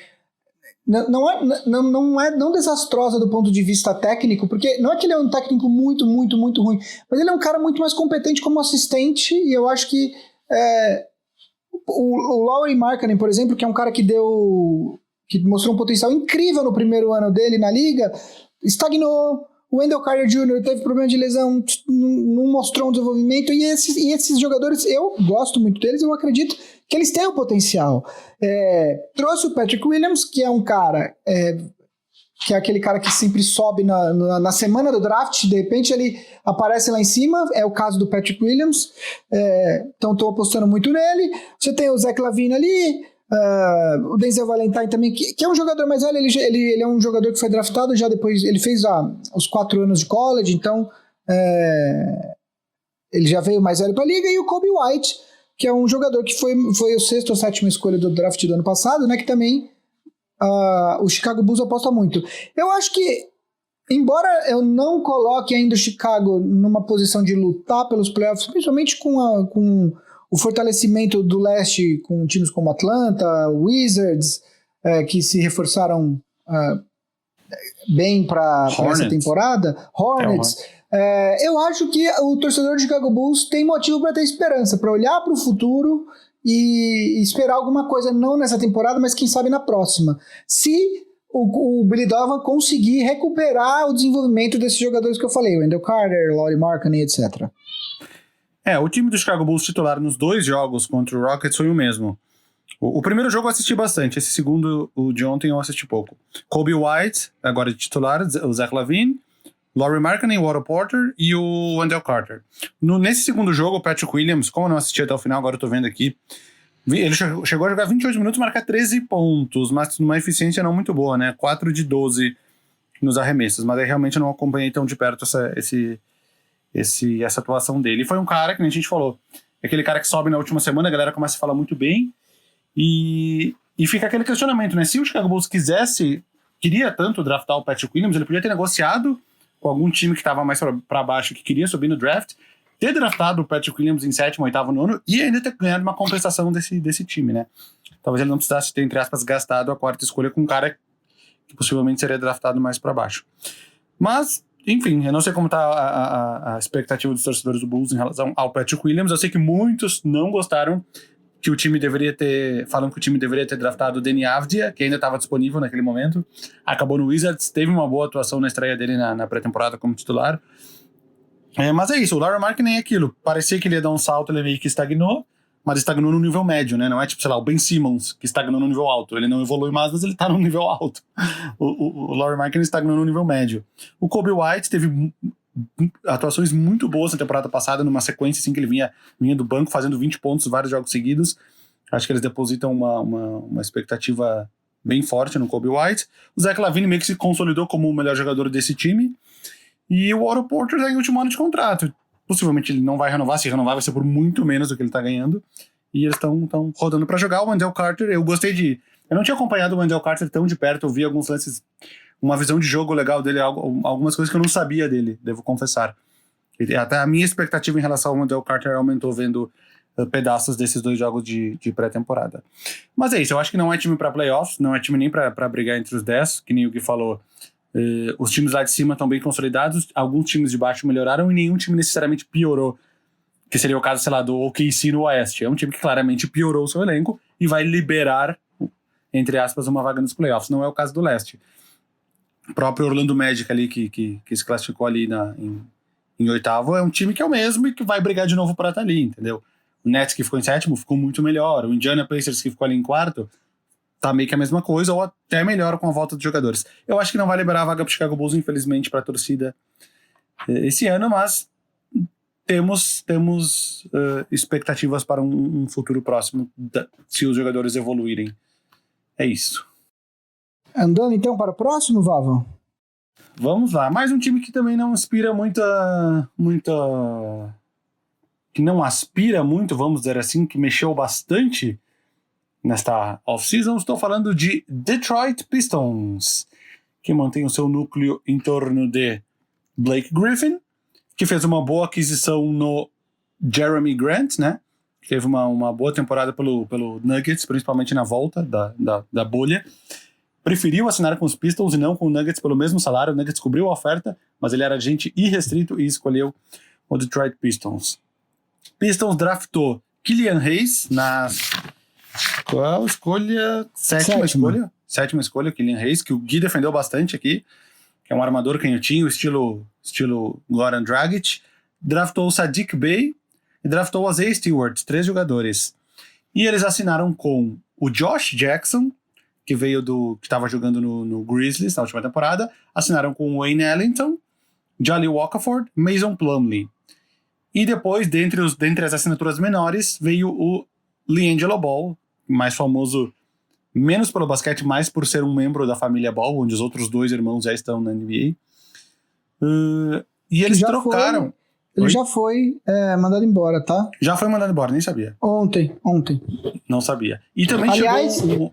não desastrosa do ponto de vista técnico, porque não é que ele é um técnico muito, muito, muito ruim, mas ele é um cara muito mais competente como assistente, e eu acho que o Lauri Markkanen, por exemplo, que é um cara que mostrou um potencial incrível no primeiro ano dele na liga, estagnou. O Wendell Carter Jr. teve problema de lesão, não mostrou um desenvolvimento, e esses jogadores, eu gosto muito deles, eu acredito que eles têm o potencial. Trouxe o Patrick Williams, que é um cara, que é aquele cara que sempre sobe na semana do draft, de repente ele aparece lá em cima, é o caso do Patrick Williams, então estou apostando muito nele. Você tem o Zach LaVine ali, o Denzel Valentine também, que é um jogador mais velho, ele é um jogador que foi draftado já depois, ele fez os 4 anos de college, então ele já veio mais velho para a liga. E o Kobe White, que é um jogador que foi o 6ª ou 7ª escolha do draft do ano passado, né, que também o Chicago Bulls aposta muito. Eu acho que, embora eu não coloque ainda o Chicago numa posição de lutar pelos playoffs, principalmente com o fortalecimento do leste, com times como Atlanta, Wizards, que se reforçaram bem para essa temporada, Hornets. Eu acho que o torcedor de Chicago Bulls tem motivo para ter esperança, para olhar para o futuro e esperar alguma coisa, não nessa temporada, mas quem sabe na próxima. Se o Billy Donovan conseguir recuperar o desenvolvimento desses jogadores que eu falei, o Wendell Carter, Lauri Markkanen, etc. O time do Chicago Bulls titular nos 2 jogos contra o Rockets foi o mesmo. O primeiro jogo eu assisti bastante, esse segundo, o de ontem, eu assisti pouco. Kobe White, agora de titular, o Zach LaVine, Lauri Markkanen, o Otto Porter e o Wendell Carter. Nesse segundo jogo, o Patrick Williams, como eu não assisti até o final, agora eu tô vendo aqui, ele chegou a jogar 28 minutos, marcar 13 pontos, mas numa eficiência não muito boa, né? 4 de 12 nos arremessos, mas aí realmente eu não acompanhei tão de perto essa atuação dele. E foi um cara, que nem a gente falou, aquele cara que sobe na última semana, a galera começa a falar muito bem, e fica aquele questionamento, né? Se o Chicago Bulls queria tanto draftar o Patrick Williams, ele podia ter negociado com algum time que estava mais para baixo, que queria subir no draft, ter draftado o Patrick Williams em 7º, 8º, 9º, e ainda ter ganhado uma compensação desse time, né? Talvez ele não precisasse ter, entre aspas, gastado a 4ª escolha com um cara que possivelmente seria draftado mais para baixo. Mas, enfim, eu não sei como tá a expectativa dos torcedores do Bulls em relação ao Patrick Williams. Eu sei que muitos não gostaram que o time deveria ter... Falam que o time deveria ter draftado o Deni Avdija, que ainda estava disponível naquele momento. Acabou no Wizards, teve uma boa atuação na estreia dele na pré-temporada como titular. Mas é isso, o Lauri Markkanen é aquilo. Parecia que ele ia dar um salto, ele meio que estagnou, mas estagnou no nível médio, né? Não é tipo, sei lá, o Ben Simmons, que estagnou no nível alto. Ele não evolui mais, mas ele tá no nível alto. O Lauri Markkanen estagnou no nível médio. O Kobe White teve atuações muito boas na temporada passada, numa sequência assim que ele vinha do banco fazendo 20 pontos vários jogos seguidos. Acho que eles depositam uma expectativa bem forte no Kobe White. O Zach LaVine meio que se consolidou como o melhor jogador desse time. E o Otto Porter já em último ano de contrato. Possivelmente ele não vai renovar, se renovar vai ser por muito menos do que ele tá ganhando. E eles estão rodando para jogar. O Wendell Carter, eu não tinha acompanhado o Wendell Carter tão de perto, eu vi alguns lances, uma visão de jogo legal dele, algumas coisas que eu não sabia dele, devo confessar. Até a minha expectativa em relação ao Wendell Carter aumentou vendo pedaços desses 2 jogos de pré-temporada. Mas é isso, eu acho que não é time para playoffs, não é time nem para brigar entre os 10, que nem o Gui falou. Os times lá de cima estão bem consolidados, alguns times de baixo melhoraram e nenhum time necessariamente piorou, que seria o caso, sei lá, do OKC no Oeste. É um time que claramente piorou o seu elenco e vai liberar, entre aspas, uma vaga nos playoffs. Não é o caso do Leste. O próprio Orlando Magic ali, que se classificou ali em 8º, é um time que é o mesmo e que vai brigar de novo para estar ali, entendeu? O Nets, que ficou em sétimo, ficou muito melhor. O Indiana Pacers, que ficou ali em quarto, tá meio que a mesma coisa, ou até melhor com a volta dos jogadores. Eu acho que não vai liberar a vaga pro Chicago Bulls, infelizmente, pra torcida esse ano, mas temos expectativas para um futuro próximo, se os jogadores evoluírem. É isso. Andando então para o próximo, Vava? Vamos lá. Mais um time que também não inspira muita... que não aspira muito, vamos dizer assim, que mexeu bastante nesta off-season. Estou falando de Detroit Pistons, que mantém o seu núcleo em torno de Blake Griffin, que fez uma boa aquisição no Jeremy Grant, né? Teve uma boa temporada pelo Nuggets, principalmente na volta da bolha. Preferiu assinar com os Pistons e não com o Nuggets pelo mesmo salário. O Nuggets cobriu a oferta, mas ele era agente irrestrito e escolheu o Detroit Pistons. Pistons draftou Killian Hayes na... Qual escolha? Sétima escolha, Killian Hayes, que o Gui defendeu bastante aqui, que é um armador canhotinho, estilo Goran Dragic. Draftou o Saddiq Bey e draftou o Isaiah Stewart, 3 jogadores. E eles assinaram com o Josh Jackson, que veio que estava jogando no Grizzlies na última temporada. Assinaram com o Wayne Ellington, Jolly Okafor, Mason Plumlee. E depois, dentre as assinaturas menores, veio o LiAngelo Ball, mais famoso menos pelo basquete, mais por ser um membro da família Ball, onde os outros 2 irmãos já estão na NBA. E eles trocaram... Ele já foi mandado embora, tá? Já foi mandado embora, nem sabia. Ontem. Não sabia. E também chegou...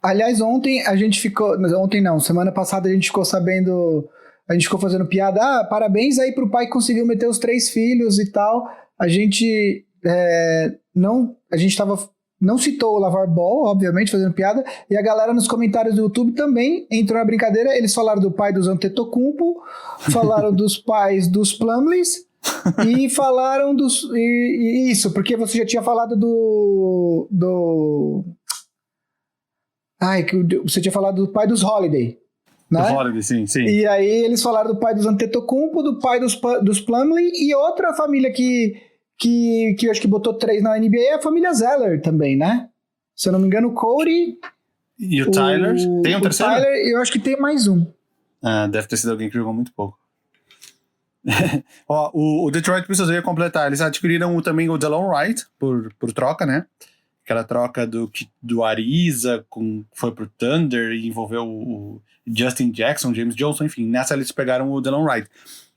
Aliás, ontem a gente ficou... Ontem não, semana passada a gente ficou sabendo... A gente ficou fazendo piada. Parabéns aí pro pai que conseguiu meter os 3 filhos e tal. A gente não citou o LaVar Ball, obviamente, fazendo piada. E a galera nos comentários do YouTube também entrou na brincadeira. Eles falaram do pai dos Antetokounmpo, falaram dos pais dos Plumlees e falaram dos... isso, porque você já tinha falado você tinha falado do pai dos Holiday. Né? Do Holiday, sim. E aí eles falaram do pai dos Antetokounmpo, do pai dos Plumlee e outra família que eu acho que botou 3 na NBA é a família Zeller também, né? Se eu não me engano, o Cody... E o Tyler? Tem um terceiro? O Tyler, eu acho que tem mais um. Deve ter sido alguém que jogou muito pouco. O Detroit Pistons veio completar. Eles adquiriram também o Delon Wright por troca, né? Aquela troca do Ariza foi pro Thunder e envolveu o Justin Jackson, James Johnson, enfim. Nessa eles pegaram o Delon Wright.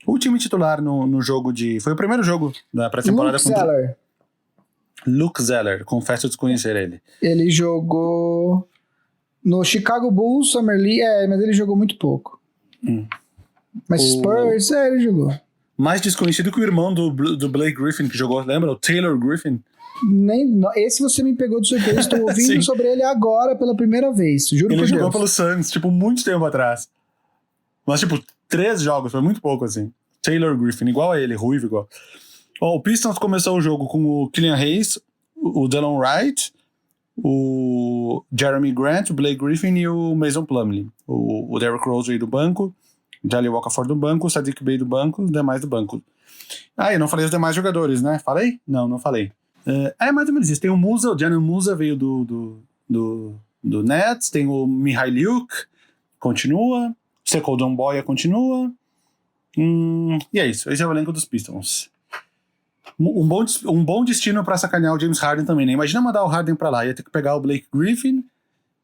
O time titular no jogo foi o primeiro jogo da pré-temporada contra... Luke Zeller, confesso desconhecer ele. Ele jogou no Chicago Bulls, Summer League, mas ele jogou muito pouco. Mas Spurs, ele jogou. Mais desconhecido que o irmão do Blake Griffin, que jogou, lembra? O Taylor Griffin. Esse você me pegou de surpresa. Estou ouvindo sobre ele agora pela primeira vez. Juro por Deus. Ele jogou pelo Suns, muito tempo atrás. Mas, 3 jogos, foi muito pouco, assim. Taylor Griffin, igual a ele, ruivo igual. O Pistons começou o jogo com o Killian Hayes, o Delon Wright, o Jeremy Grant, o Blake Griffin e o Mason Plumlee. O Derrick Rose veio do banco, o Jolly Okafor do banco, o Saddiq Bey do banco, os demais do banco. Eu não falei os demais jogadores, né? Falei? Não falei. Mais ou menos isso. Tem o Musa, o Giannis Musa veio do Nets, tem o Mihailiuk, continua, o Sekou Doumbouya continua, e é isso. Esse é o elenco dos Pistons. Um bom destino pra sacanear o James Harden também, né? Imagina mandar o Harden pra lá, ia ter que pegar o Blake Griffin,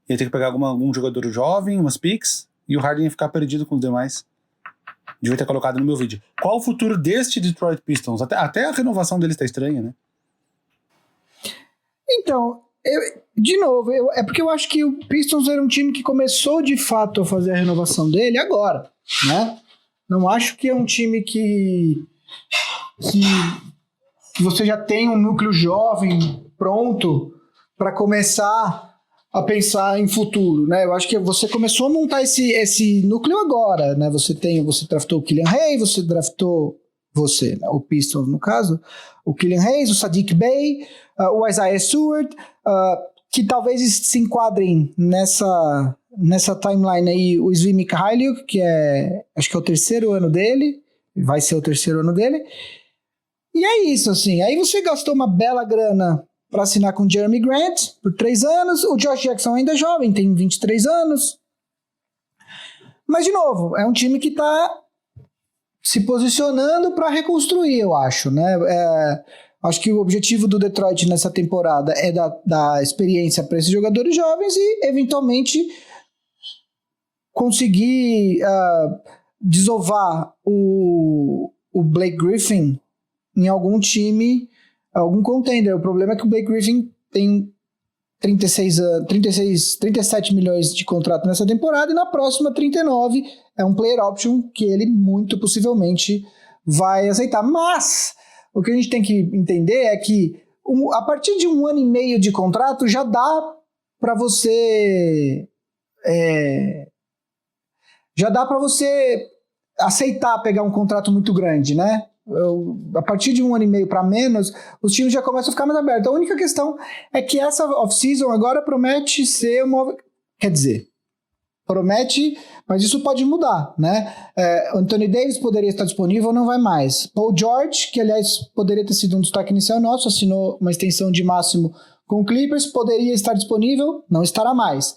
ia ter que pegar algum jogador jovem, umas picks, e o Harden ia ficar perdido com os demais. Devia ter colocado no meu vídeo. Qual o futuro deste Detroit Pistons? Até a renovação deles tá estranha, né? Então, é porque eu acho que o Pistons era um time que começou de fato a fazer a renovação dele agora, né? Não acho que é um time que você já tem um núcleo jovem pronto para começar a pensar em futuro, né? Eu acho que você começou a montar esse núcleo agora, né? Você draftou o Killian Hayes, você draftou né? O Pistons, no caso, o Killian Hayes, o Saddiq Bey, o Isaiah Stewart, que talvez se enquadrem nessa timeline aí, o Svi Mykhailiuk, que acho que é o 3º ano dele, vai ser o 3º ano dele, E é isso, assim. Aí você gastou uma bela grana para assinar com o Jeremy Grant por 3 anos. O Josh Jackson ainda é jovem, tem 23 anos. Mas, de novo, é um time que tá se posicionando para reconstruir, eu acho, né? Acho que o objetivo do Detroit nessa temporada é dar experiência para esses jogadores jovens e, eventualmente, conseguir desovar o Blake Griffin em algum time, algum contender. O problema é que o Blake Griffin tem 37 milhões de contrato nessa temporada e na próxima 39 é um player option que ele muito possivelmente vai aceitar. Mas o que a gente tem que entender é que a partir de 1 ano e meio de contrato já dá para você aceitar pegar um contrato muito grande, né? A partir de 1 ano e meio para menos, os times já começam a ficar mais abertos. A única questão é que essa off-season agora promete ser uma... Quer dizer, promete, mas isso pode mudar, né? Anthony Davis poderia estar disponível, não vai mais. Paul George, que aliás poderia ter sido um destaque inicial nosso, assinou uma extensão de máximo com o Clippers, poderia estar disponível, não estará mais.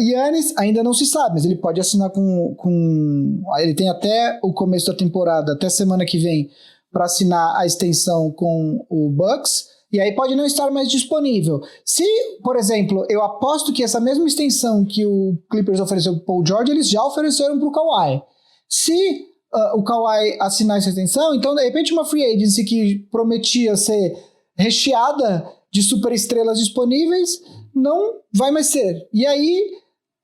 Giannis ainda não se sabe, mas ele pode assinar com... Ele tem até o começo da temporada, até semana que vem, para assinar a extensão com o Bucks, e aí pode não estar mais disponível. Se, por exemplo, eu aposto que essa mesma extensão que o Clippers ofereceu para o Paul George, eles já ofereceram para o Kawhi. Se o Kawhi assinar essa extensão, então de repente uma free agency que prometia ser recheada de superestrelas disponíveis, não vai mais ser. E aí,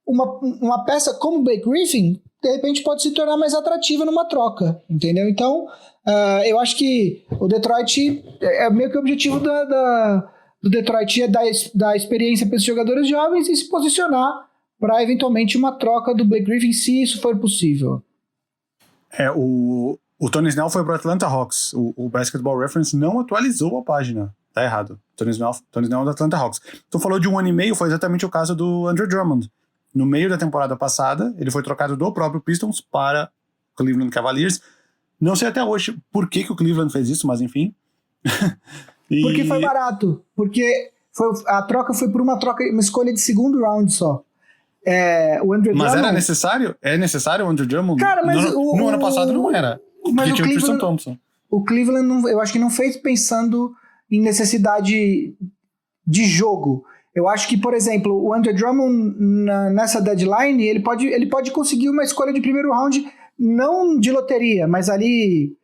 uma peça como o Blake Griffin, de repente pode se tornar mais atrativa numa troca, entendeu? Então, eu acho que o Detroit, meio que o objetivo do Detroit é dar experiência para esses jogadores jovens e se posicionar para, eventualmente, uma troca do Blake Griffin, se isso for possível. O Tony Snell foi para o Atlanta Hawks. O Basketball Reference não atualizou a página. Tá errado. Tony Snell é do Atlanta Hawks. Tu falou de 1 ano e meio, foi exatamente o caso do Andre Drummond. No meio da temporada passada, ele foi trocado do próprio Pistons para Cleveland Cavaliers. Não sei até hoje por que o Cleveland fez isso, mas enfim. Porque foi barato. Porque a troca foi por uma escolha de segundo round só. O Andre mas Drummond... era necessário? É necessário o Andre Drummond? Cara, mas no ano passado não era. Porque tinha o Tristan Thompson. O Cleveland, eu acho que não fez pensando em necessidade de jogo. Eu acho que, por exemplo, o Andre Drummond nessa deadline, ele pode conseguir uma escolha de primeiro round, não de loteria, mas ali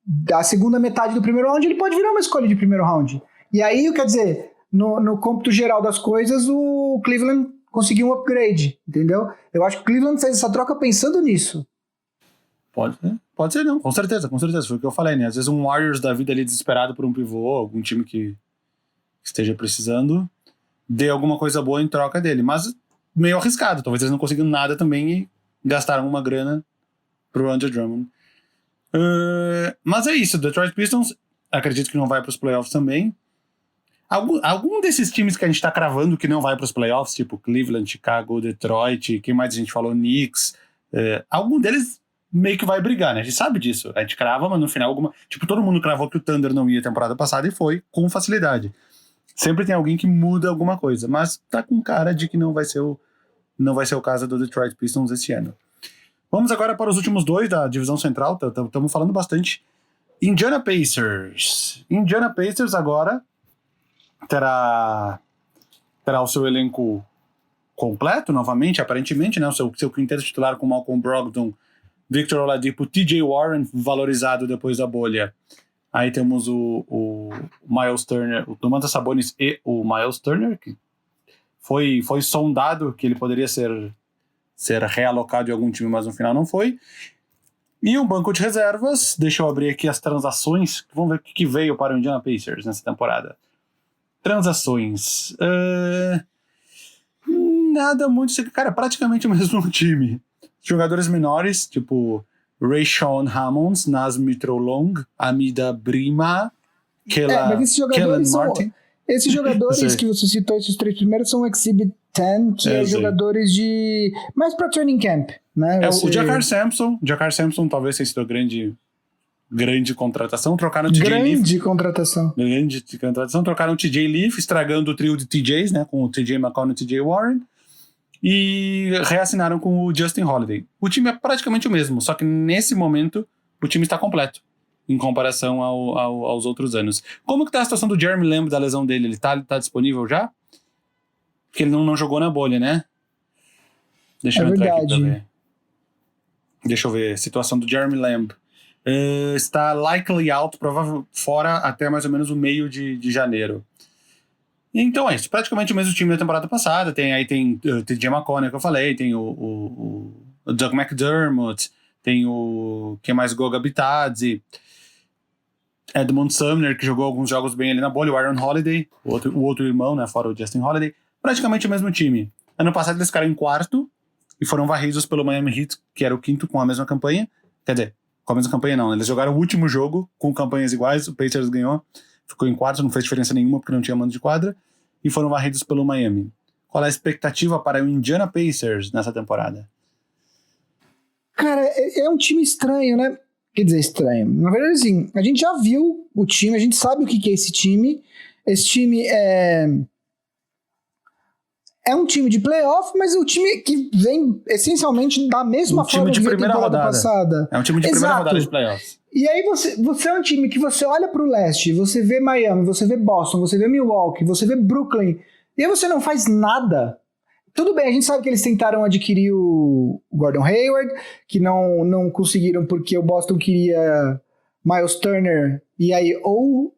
da segunda metade do primeiro round, ele pode virar uma escolha de primeiro round. E aí, quer dizer, no cômputo geral das coisas, o Cleveland conseguiu um upgrade, entendeu? Eu acho que o Cleveland fez essa troca pensando nisso. Pode ser, não. Com certeza. Foi o que eu falei, né? Às vezes um Warriors da vida ali desesperado por um pivô, algum time que esteja precisando, dê alguma coisa boa em troca dele. Mas meio arriscado. Talvez eles não consigam nada também e gastaram uma grana pro Andre Drummond. Mas é isso. Detroit Pistons, acredito que não vai pros playoffs também. Algum desses times que a gente tá cravando que não vai pros playoffs, tipo Cleveland, Chicago, Detroit, quem mais a gente falou? Knicks. Algum deles meio que vai brigar, né? A gente sabe disso. A gente crava, mas no final todo mundo cravou que o Thunder não ia temporada passada e foi com facilidade. Sempre tem alguém que muda alguma coisa, mas tá com cara de que não vai ser o caso do Detroit Pistons esse ano. Vamos agora para os últimos 2 da divisão central. Estamos falando bastante. Indiana Pacers. Indiana Pacers agora terá o seu elenco completo novamente, aparentemente, né? O seu quinteto titular com Malcolm Brogdon, Victor Oladipo, TJ Warren, valorizado depois da bolha. Aí temos o Miles Turner, o Domantas Sabonis e o Miles Turner, que foi sondado que ele poderia ser realocado em algum time, mas no final não foi. E um banco de reservas. Deixa eu abrir aqui as transações. Vamos ver o que veio para o Indiana Pacers nessa temporada. Transações. Nada muito... Cara, praticamente o mesmo time. Jogadores menores, tipo Rayshawn Hammonds, Naz Mitrolong, Amida Brima, Kellen Martin. Esses jogadores que você citou, esses 3 primeiros, são Exhibit 10, que é jogadores de... mais para training camp, né? O Jakar Sampson talvez tenha sido grande contratação, trocaram o TJ Leaf. Grande contratação. Grande contratação, trocaram o TJ Leaf, estragando o trio de TJs, né, com o TJ McConnell e o TJ Warren, e reassinaram com o Justin Holiday. O time é praticamente o mesmo, só que nesse momento o time está completo, em comparação aos outros anos. Como que tá a situação do Jeremy Lamb, da lesão dele? Ele tá disponível já? Porque ele não jogou na bolha, né? Deixa eu entrar aqui pra ver. Deixa eu ver. Situação do Jeremy Lamb. Está likely out, provável fora até mais ou menos o meio de janeiro. Então é isso. Praticamente o mesmo time da temporada passada. Tem o TJ McConnell que eu falei. Tem o Doug McDermott. Tem o... Quem mais? Goga Bitadze. Edmond Sumner, que jogou alguns jogos bem ali na bolha. O Aaron Holiday. O outro irmão, né? Fora o Justin Holiday. Praticamente o mesmo time. Ano passado eles ficaram em quarto e foram varridos pelo Miami Heat, que era o quinto com a mesma campanha. Quer dizer, com a mesma campanha não. Eles jogaram o último jogo com campanhas iguais. O Pacers ganhou. Ficou em quarto, não fez diferença nenhuma porque não tinha mando de quadra. E foram varridos pelo Miami. Qual é a expectativa para o Indiana Pacers nessa temporada? Cara, é um time estranho, né? Quer dizer, estranho. Na verdade, assim, a gente já viu o time, a gente sabe o que é esse time. Esse time é um time de playoff, mas é um time que vem essencialmente da mesma forma de que primeira a temporada passada. É um time de primeira rodada de playoffs. E aí você é um time que você olha pro leste, você vê Miami, você vê Boston, você vê Milwaukee, você vê Brooklyn, e aí você não faz nada. Tudo bem, a gente sabe que eles tentaram adquirir o Gordon Hayward, que não conseguiram porque o Boston queria Miles Turner, e aí ou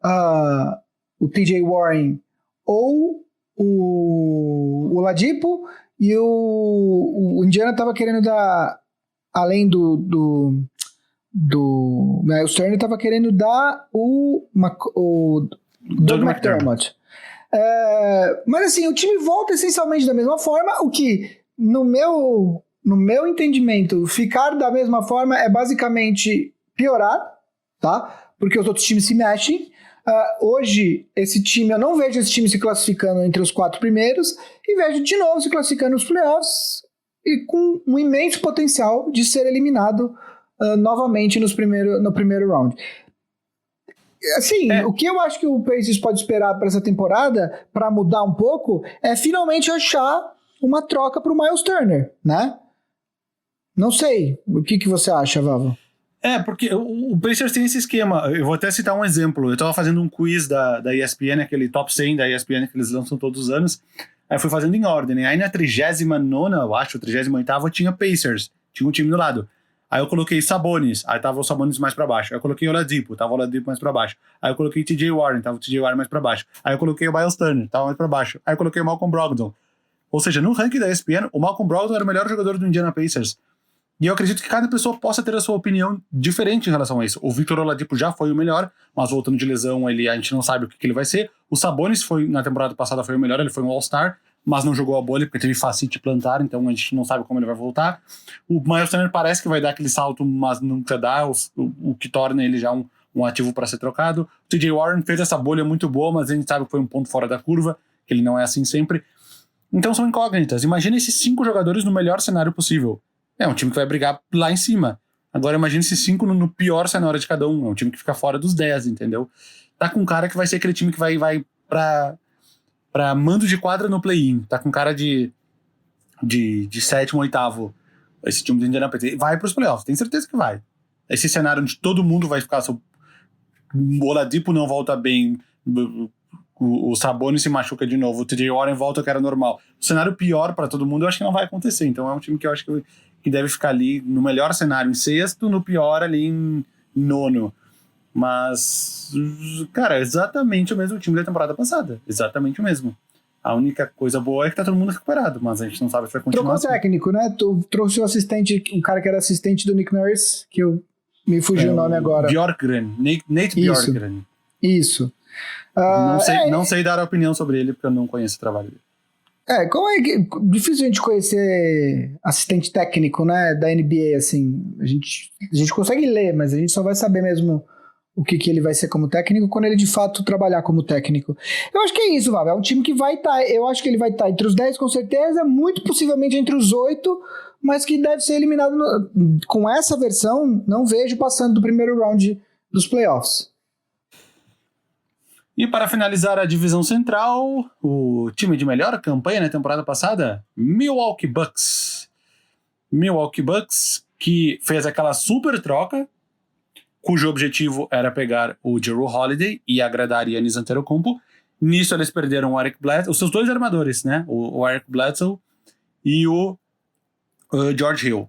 o TJ Warren ou o Oladipo, e o Indiana tava querendo dar, além do Miles Turner, tava querendo dar o Doug McDermott. Mas assim, o time volta essencialmente da mesma forma, o que no meu entendimento, ficar da mesma forma é basicamente piorar, tá? Porque os outros times se mexem. Hoje, eu não vejo esse time se classificando entre os 4 primeiros, e vejo de novo se classificando nos playoffs e com um imenso potencial de ser eliminado novamente no primeiro round. Assim, o que eu acho que o Pacers pode esperar para essa temporada, para mudar um pouco, é finalmente achar uma troca para o Miles Turner, né? Não sei. O que você acha, Vavo? Porque o Pacers tem esse esquema. Eu vou até citar um exemplo. Eu estava fazendo um quiz da ESPN, aquele top 100 da ESPN que eles lançam todos os anos. Aí eu fui fazendo em ordem. Aí na 39ª, eu acho, 38ª, tinha Pacers. Tinha um time do lado. Aí eu coloquei Sabonis. Aí tava o Sabonis mais pra baixo. Aí eu coloquei Oladipo. Tava o Oladipo mais pra baixo. Aí eu coloquei TJ Warren. Tava o TJ Warren mais pra baixo. Aí eu coloquei o Miles Turner. Tava mais pra baixo. Aí eu coloquei o Malcolm Brogdon. Ou seja, no ranking da ESPN, o Malcolm Brogdon era o melhor jogador do Indiana Pacers. E eu acredito que cada pessoa possa ter a sua opinião diferente em relação a isso. O Victor Oladipo já foi o melhor, mas voltando de lesão, a gente não sabe o que ele vai ser. O Sabonis na temporada passada foi o melhor, ele foi um All-Star, mas não jogou a bolha porque teve facite plantar, então a gente não sabe como ele vai voltar. O Miles Turner parece que vai dar aquele salto, mas nunca dá, o que torna ele já um ativo para ser trocado. O TJ Warren fez essa bolha muito boa, mas a gente sabe que foi um ponto fora da curva, que ele não é assim sempre. Então são incógnitas. Imagina esses 5 jogadores no melhor cenário possível. É um time que vai brigar lá em cima. Agora imagina esses 5 no pior cenário de cada um. É um time que fica fora dos 10, entendeu? Tá com um cara que vai ser aquele time que vai pra mando de quadra no play-in. Tá com cara de 7º, 8º. Esse time do Indiana Pacers vai pros playoffs. Tem certeza que vai. Esse cenário onde todo mundo vai ficar... O Oladipo não volta bem... O Sabonis se machuca de novo, o TJ Warren volta que era normal. O cenário pior pra todo mundo eu acho que não vai acontecer. Então é um time que eu acho que deve ficar ali no melhor cenário em 6º, no pior ali em 9º. Mas, cara, é exatamente o mesmo time da temporada passada. Exatamente o mesmo. A única coisa boa é que tá todo mundo recuperado, mas a gente não sabe se vai continuar. Trocou o técnico, né? Tu trouxe o assistente, um cara que era assistente do Nick Nurse, que me fugiu o nome agora. Bjorkgren, Nate Bjorkgren. Isso. Não sei dar a opinião sobre ele, porque eu não conheço o trabalho dele. Como é que difícil a gente conhecer assistente técnico, né, da NBA, assim, a gente consegue ler, mas a gente só vai saber mesmo o que ele vai ser como técnico quando ele de fato trabalhar como técnico. Eu acho que é isso, Val, é um time que vai estar, eu acho que ele vai estar entre os 10 com certeza, muito possivelmente entre os 8, mas que deve ser eliminado com essa versão, não vejo passando do primeiro round dos playoffs. E para finalizar a divisão central, o time de melhor campanha na temporada passada, Milwaukee Bucks. Milwaukee Bucks, que fez aquela super troca, cujo objetivo era pegar o Jrue Holiday e agradar Giannis Antetokounmpo. Nisso eles perderam o Eric Bledsoe, os seus dois armadores, né? O Eric Bledsoe e o George Hill.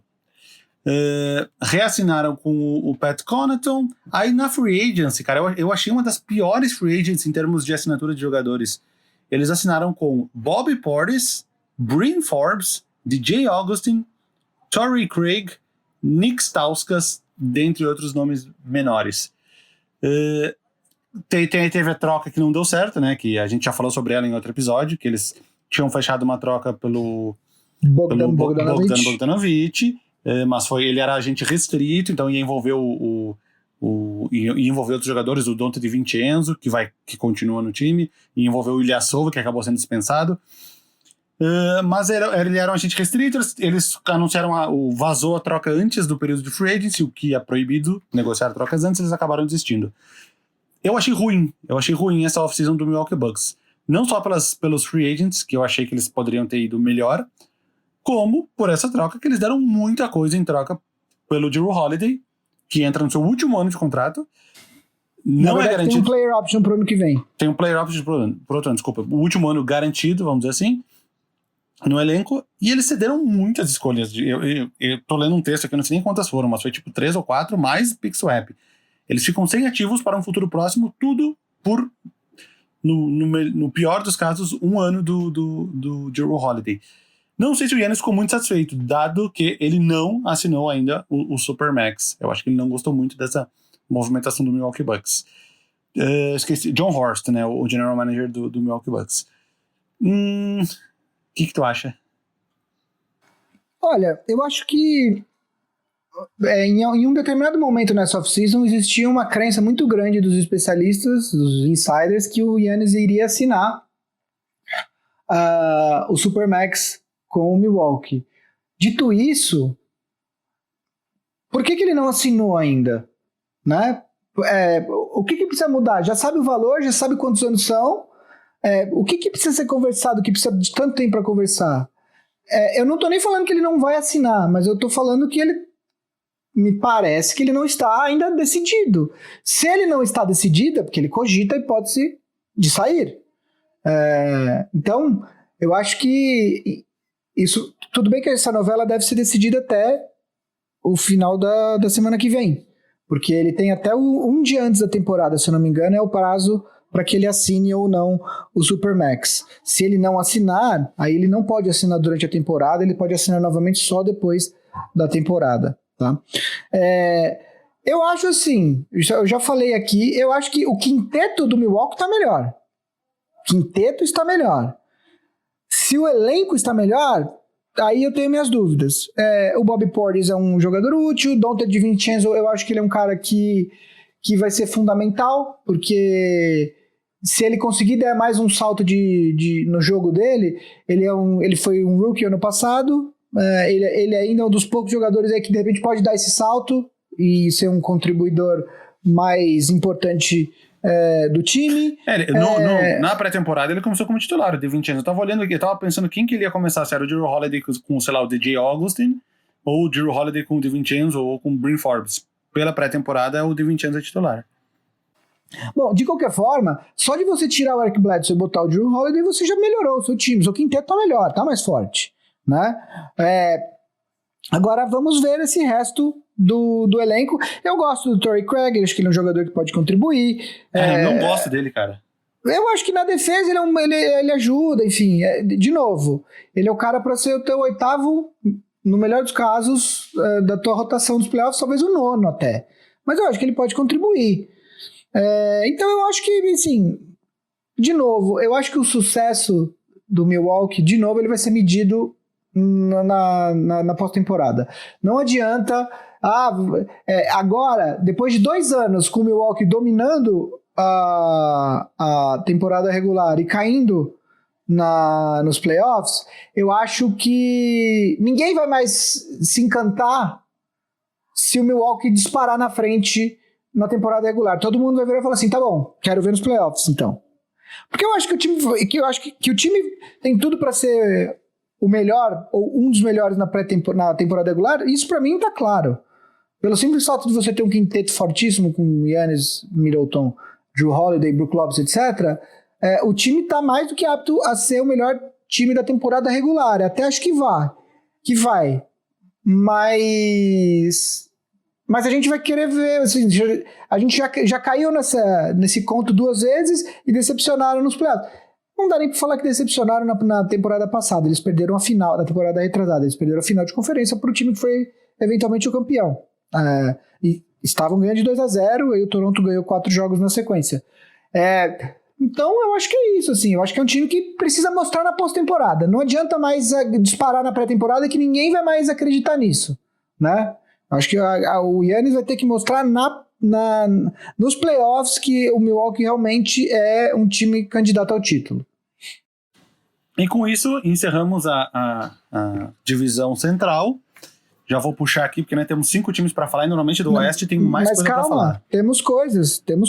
Reassinaram com o Pat Connaughton. Aí na Free Agency, cara, eu achei uma das piores Free Agents em termos de assinatura de jogadores. Eles assinaram com Bobby Portis, Bryn Forbes, DJ Augustin, Torrey Craig, Nick Stauskas, dentre outros nomes menores. Teve a troca que não deu certo, né? Que a gente já falou sobre ela em outro episódio, que eles tinham fechado uma troca pelo Bogdanovic, mas ele era agente restrito, então ia envolver ia envolver outros jogadores, o Donte DiVincenzo, que continua no time, e envolver o Ilyasova, que acabou sendo dispensado. Mas ele era um agente restrito, eles anunciaram, vazou a troca antes do período de free agency, o que é proibido negociar trocas antes, eles acabaram desistindo. Eu achei ruim essa off-season do Milwaukee Bucks. Não só pelos free agents, que eu achei que eles poderiam ter ido melhor, como por essa troca, que eles deram muita coisa em troca pelo Jrue Holiday, que entra no seu último ano de contrato. Não é garantido. Tem um player option pro ano que vem. Tem um player option pro outro ano, desculpa. O último ano garantido, vamos dizer assim, no elenco. E eles cederam muitas escolhas. Eu tô lendo um texto aqui, eu não sei nem quantas foram, mas foi tipo 3 ou 4, mais pick swap. Eles ficam sem ativos para um futuro próximo, tudo por, no pior dos casos, um ano do Jrue Holiday. Não sei se o Giannis ficou muito satisfeito, dado que ele não assinou ainda o Supermax. Eu acho que ele não gostou muito dessa movimentação do Milwaukee Bucks. Esqueci, John Horst, né, o general manager do Milwaukee Bucks. O que tu acha? Olha, eu acho que em um determinado momento nessa off-season existia uma crença muito grande dos especialistas, dos insiders, que o Giannis iria assinar o Supermax com o Milwaukee. Dito isso, por que ele não assinou ainda? Né? O que precisa mudar? Já sabe o valor, já sabe quantos anos são? O que precisa ser conversado, que precisa de tanto tempo para conversar? Eu não estou nem falando que ele não vai assinar, mas eu estou falando que me parece que ele não está ainda decidido. Se ele não está decidido, é porque ele cogita a hipótese de sair. Então, eu acho que isso, tudo bem que essa novela deve ser decidida até o final da semana que vem, porque ele tem até um dia antes da temporada, se eu não me engano, é o prazo para que ele assine ou não o Supermax. Se ele não assinar, aí ele não pode assinar durante a temporada, ele pode assinar novamente só depois da temporada. Tá? Eu acho assim, eu já falei aqui, eu acho que o quinteto do Milwaukee está melhor. O quinteto está melhor. Se o elenco está melhor, aí eu tenho minhas dúvidas. O Bobby Portis é um jogador útil, o Donte DiVincenzo, eu acho que ele é um cara que vai ser fundamental, porque se ele conseguir dar mais um salto no jogo dele, ele foi um rookie ano passado, ele ainda é um dos poucos jogadores aí que de repente pode dar esse salto e ser um contribuidor mais importante do time. Na pré-temporada ele começou como titular, o DiVincenzo. Eu tava olhando aqui, eu tava pensando quem que ele ia começar, se era o Jrue Holiday com, sei lá, o DJ Augustin, ou o Jrue Holiday com o DiVincenzo, ou com o Bryn Forbes. Pela pré-temporada, o DiVincenzo é titular. Bom, de qualquer forma, só de você tirar o Eric Bledsoe e botar o Jrue Holiday, você já melhorou o seu time, seu quinteto tá melhor, tá mais forte, né? Agora vamos ver esse resto do elenco. Eu gosto do Torrey Craig, acho que ele é um jogador que pode contribuir. Eu não gosto dele, cara. Eu acho que na defesa ele ajuda, enfim. De novo, ele é o cara para ser o teu oitavo, no melhor dos casos, da tua rotação dos playoffs, talvez o nono até. Mas eu acho que ele pode contribuir. Então eu acho que, assim, de novo, eu acho que o sucesso do Milwaukee, de novo, ele vai ser medido na pós-temporada. Não adianta agora, depois de 2 anos com o Milwaukee dominando a temporada regular e caindo nos playoffs, eu acho que ninguém vai mais se encantar se o Milwaukee disparar na frente na temporada regular. Todo mundo vai virar e falar assim, tá bom, quero ver nos playoffs, então. Porque eu acho que o time tem tudo pra ser o melhor, ou um dos melhores na temporada regular, isso pra mim tá claro. Pelo simples fato de você ter um quinteto fortíssimo com Giannis, Middleton, Drew Holiday, Brook Lopes, etc., o time tá mais do que apto a ser o melhor time da temporada regular. Até acho que vai. Mas a gente vai querer ver, assim, a gente já caiu nesse conto 2 vezes e decepcionaram nos playoffs. Não dá nem pra falar que decepcionaram na temporada passada. Eles perderam a final, na temporada retrasada. Eles perderam a final de conferência pro time que foi eventualmente o campeão. E estavam ganhando de 2-0, e o Toronto ganhou 4 jogos na sequência. Então eu acho que é isso, assim. Eu acho que é um time que precisa mostrar na pós-temporada. Não adianta mais disparar na pré-temporada, que ninguém vai mais acreditar nisso, né? Acho que o Giannis vai ter que mostrar nos playoffs que o Milwaukee realmente é um time candidato ao título. E com isso, encerramos a divisão central. Já vou puxar aqui, porque nós temos 5 times para falar, e normalmente do Oeste tem mais coisa para falar. Mas calma, temos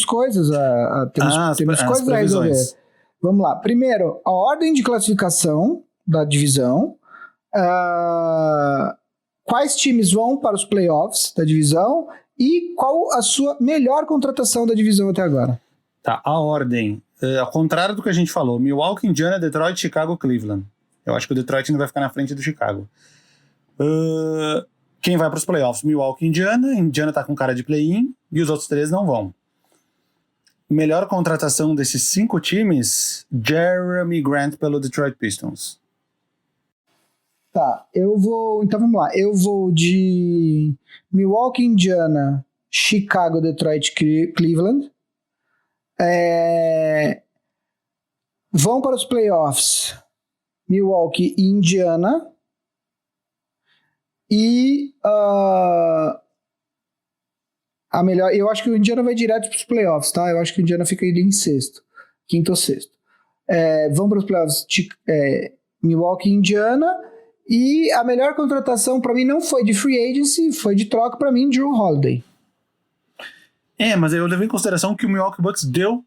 coisas a resolver. Vamos lá. Primeiro, a ordem de classificação da divisão. Quais times vão para os playoffs da divisão e qual a sua melhor contratação da divisão até agora? Tá, a ordem. Ao contrário do que a gente falou, Milwaukee, Indiana, Detroit, Chicago, Cleveland. Eu acho que o Detroit ainda vai ficar na frente do Chicago. Quem vai para os playoffs? Milwaukee e Indiana. Indiana tá com cara de play-in e os outros 3 não vão. Melhor contratação desses 5 times, Jeremy Grant pelo Detroit Pistons. Tá, então vamos lá. Eu vou de Milwaukee, Indiana, Chicago, Detroit, Cleveland. Vão para os playoffs Milwaukee e Indiana. E a melhor, eu acho que o Indiana vai direto para os playoffs, tá? Eu acho que o Indiana fica ali em quinto ou sexto. Vão para os playoffs Milwaukee e Indiana. E a melhor contratação para mim não foi de free agency, foi de troca para mim, Drew Holiday. Mas eu levei em consideração que o Milwaukee Bucks deu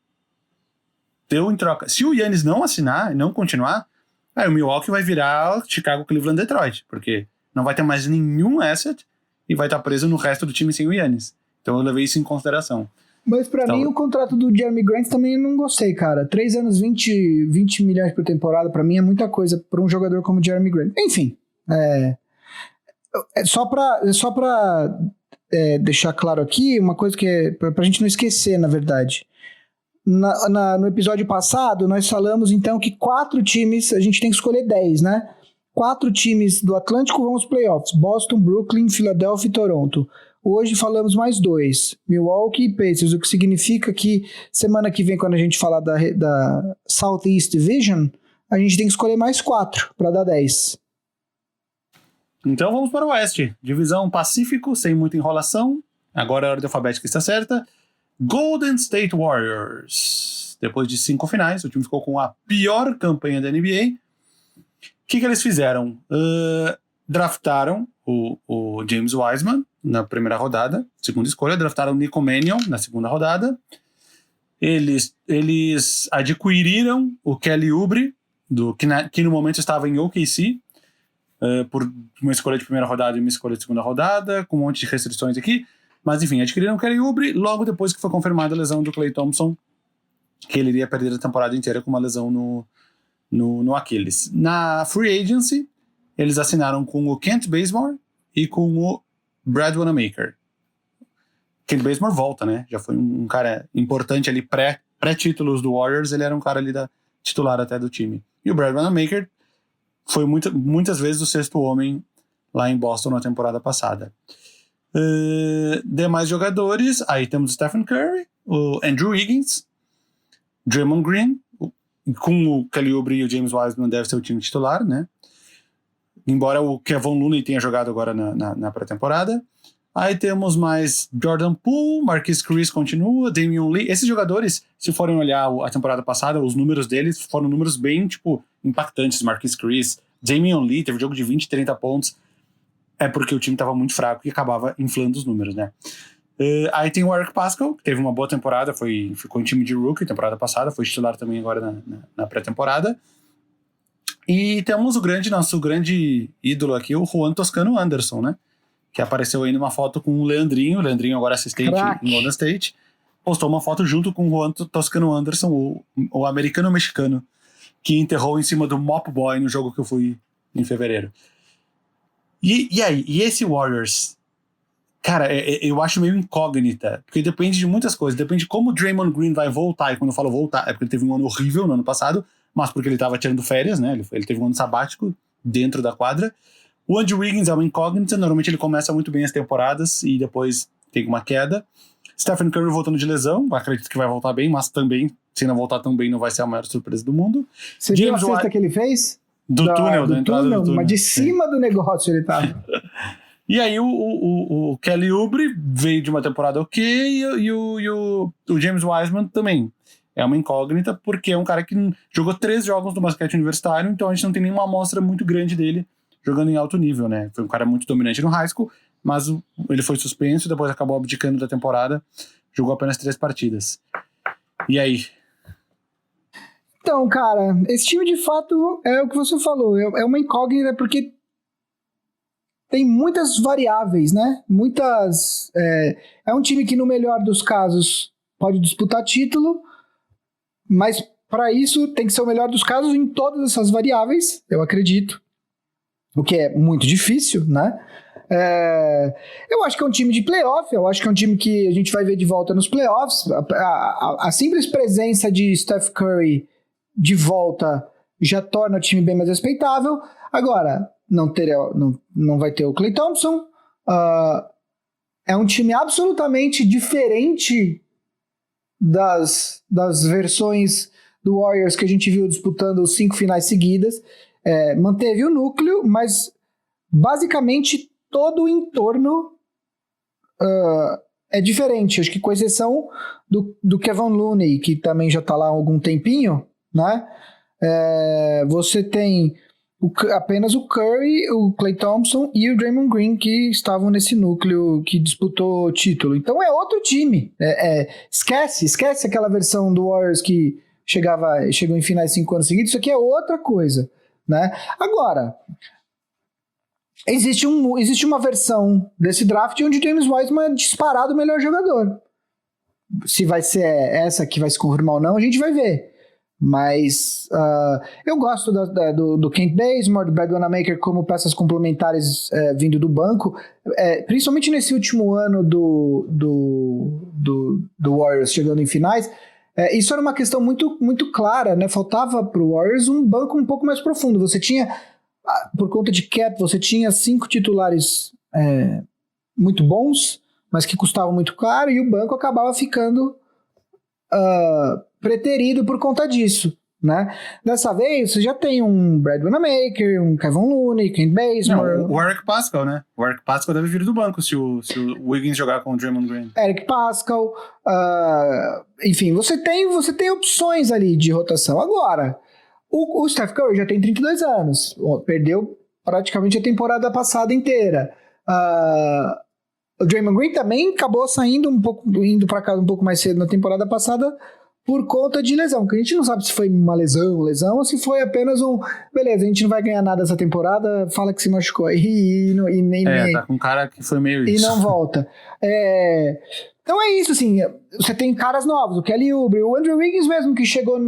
em troca. Se o Giannis não assinar e não continuar, o Milwaukee vai virar Chicago, Cleveland, Detroit, porque não vai ter mais nenhum asset e vai estar preso no resto do time sem o Giannis. Então eu levei isso em consideração. Mas pra mim o contrato do Jeremy Grant também eu não gostei, cara. 3 anos, 20 milhões por temporada, pra mim é muita coisa pra um jogador como o Jeremy Grant. Enfim, só pra deixar claro aqui, uma coisa que é pra gente não esquecer, na verdade. No episódio passado, nós falamos então que 4 times, a gente tem que escolher 10, né? 4 times do Atlântico vão aos playoffs: Boston, Brooklyn, Philadelphia e Toronto. Hoje falamos mais 2, Milwaukee e Pacers, o que significa que semana que vem, quando a gente falar da Southeast Division, a gente tem que escolher mais 4 para dar 10. Então vamos para o Oeste. Divisão Pacífico, sem muita enrolação. Agora a ordem alfabética está certa. Golden State Warriors. Depois de 5 finais, o time ficou com a pior campanha da NBA. O que eles fizeram? Draftaram o James Wiseman na primeira rodada, segunda escolha. Draftaram o Nico Mannion na segunda rodada. Eles adquiriram o Kelly Oubre, que no momento estava em OKC, por uma escolha de primeira rodada e uma escolha de segunda rodada, com um monte de restrições aqui. Mas enfim, adquiriram o Kelly Oubre logo depois que foi confirmada a lesão do Klay Thompson, que ele iria perder a temporada inteira com uma lesão no Aquiles. Na Free Agency, eles assinaram com o Kent Bazemore e com o Brad Wanamaker. Kent Bazemore volta, né? Já foi um cara importante ali, pré-títulos do Warriors, ele era um cara ali titular até do time. E o Brad Wanamaker foi muitas vezes o 6º homem lá em Boston na temporada passada. Demais jogadores, aí temos o Stephen Curry, o Andrew Wiggins, Draymond Green, com o Kelly Oubre e o James Wiseman deve ser o time titular, né? Embora o Kevon Looney tenha jogado agora na pré-temporada. Aí temos mais Jordan Poole, Marquise Chris continua, Damian Lee. Esses jogadores, se forem olhar a temporada passada, os números deles foram números bem, impactantes. Marquise Chris, Damian Lee teve jogo de 20, 30 pontos. É porque o time estava muito fraco e acabava inflando os números, né? Aí tem o Eric Paschall, que teve uma boa temporada, ficou em time de rookie temporada passada, foi titular também agora na pré-temporada. E temos nosso grande ídolo aqui, o Juan Toscano Anderson, né? Que apareceu aí numa foto com o Leandrinho agora assistente em Golden State, postou uma foto junto com o Juan Toscano Anderson, o americano-mexicano, que enterrou em cima do Mop Boy no jogo que eu fui em fevereiro. E aí? E esse Warriors? Cara, eu acho meio incógnita, porque depende de muitas coisas. Depende de como o Draymond Green vai voltar. E quando eu falo voltar, é porque ele teve um ano horrível no ano passado, mas porque ele tava tirando férias, né? Ele teve um ano sabático dentro da quadra. O Andrew Wiggins é uma incógnita. Normalmente ele começa muito bem as temporadas e depois tem uma queda. Stephen Curry voltando de lesão. Acredito que vai voltar bem, mas também, se não voltar tão bem, não vai ser a maior surpresa do mundo. Você viu a cesta que ele fez? Da entrada do túnel. Mas de cima do negócio ele tava. E aí o Kelly Oubre veio de uma temporada ok, e o James Wiseman também. É uma incógnita, porque é um cara que jogou 3 jogos no basquete universitário, então a gente não tem nenhuma amostra muito grande dele jogando em alto nível, né? Foi um cara muito dominante no high school, mas ele foi suspenso, depois acabou abdicando da temporada, jogou apenas 3 partidas. E aí? Então, cara, esse time de fato é o que você falou, é uma incógnita porque tem muitas variáveis, né? É um time que no melhor dos casos pode disputar título, mas para isso tem que ser o melhor dos casos em todas essas variáveis, eu acredito, o que é muito difícil, né? Eu acho que é um time de playoff, eu acho que é um time que a gente vai ver de volta nos playoffs. A simples presença de Steph Curry de volta já torna o time bem mais respeitável. Agora, não vai ter o Klay Thompson. É um time absolutamente diferente das versões do Warriors que a gente viu disputando os 5 finais seguidas. Manteve o núcleo, mas basicamente todo o entorno é diferente. Acho que com exceção do Kevin Looney, que também já está lá há algum tempinho, né? Você tem apenas o Curry, o Klay Thompson e o Draymond Green que estavam nesse núcleo que disputou o título. Então é outro time. Esquece aquela versão do Warriors que chegou em finais 5 anos seguidos. Isso aqui é outra coisa, né? Agora, existe uma versão desse draft onde o James Wiseman é disparado o melhor jogador. Se vai ser essa que vai se confirmar ou não, a gente vai ver. Mas eu gosto do Kent Bazemore, do Brad Wanamaker como peças complementares vindo do banco, principalmente nesse último ano do Warriors chegando em finais. Isso era uma questão muito, muito clara, né? Faltava para o Warriors um banco um pouco mais profundo. Você tinha, por conta de cap, você tinha 5 titulares muito bons, mas que custavam muito caro, e o banco acabava ficando preterido por conta disso, né? Dessa vez, você já tem um Brad Wanamaker, um Kevin Looney, Kent Bazemore... Não, o Eric Paschall, né? O Eric Paschall deve vir do banco se o Wiggins jogar com o Draymond Green. Eric Paschall, enfim, você tem opções ali de rotação. Agora, o Steph Curry já tem 32 anos, perdeu praticamente a temporada passada inteira. O Draymond Green também acabou saindo indo para casa um pouco mais cedo na temporada passada por conta de lesão, que a gente não sabe se foi uma lesão ou se foi apenas beleza, a gente não vai ganhar nada essa temporada, fala que se machucou tá com um cara que foi meio isso. E não volta. Então é isso, assim, você tem caras novos, o Kelly Oubre, o Andrew Wiggins mesmo, que chegou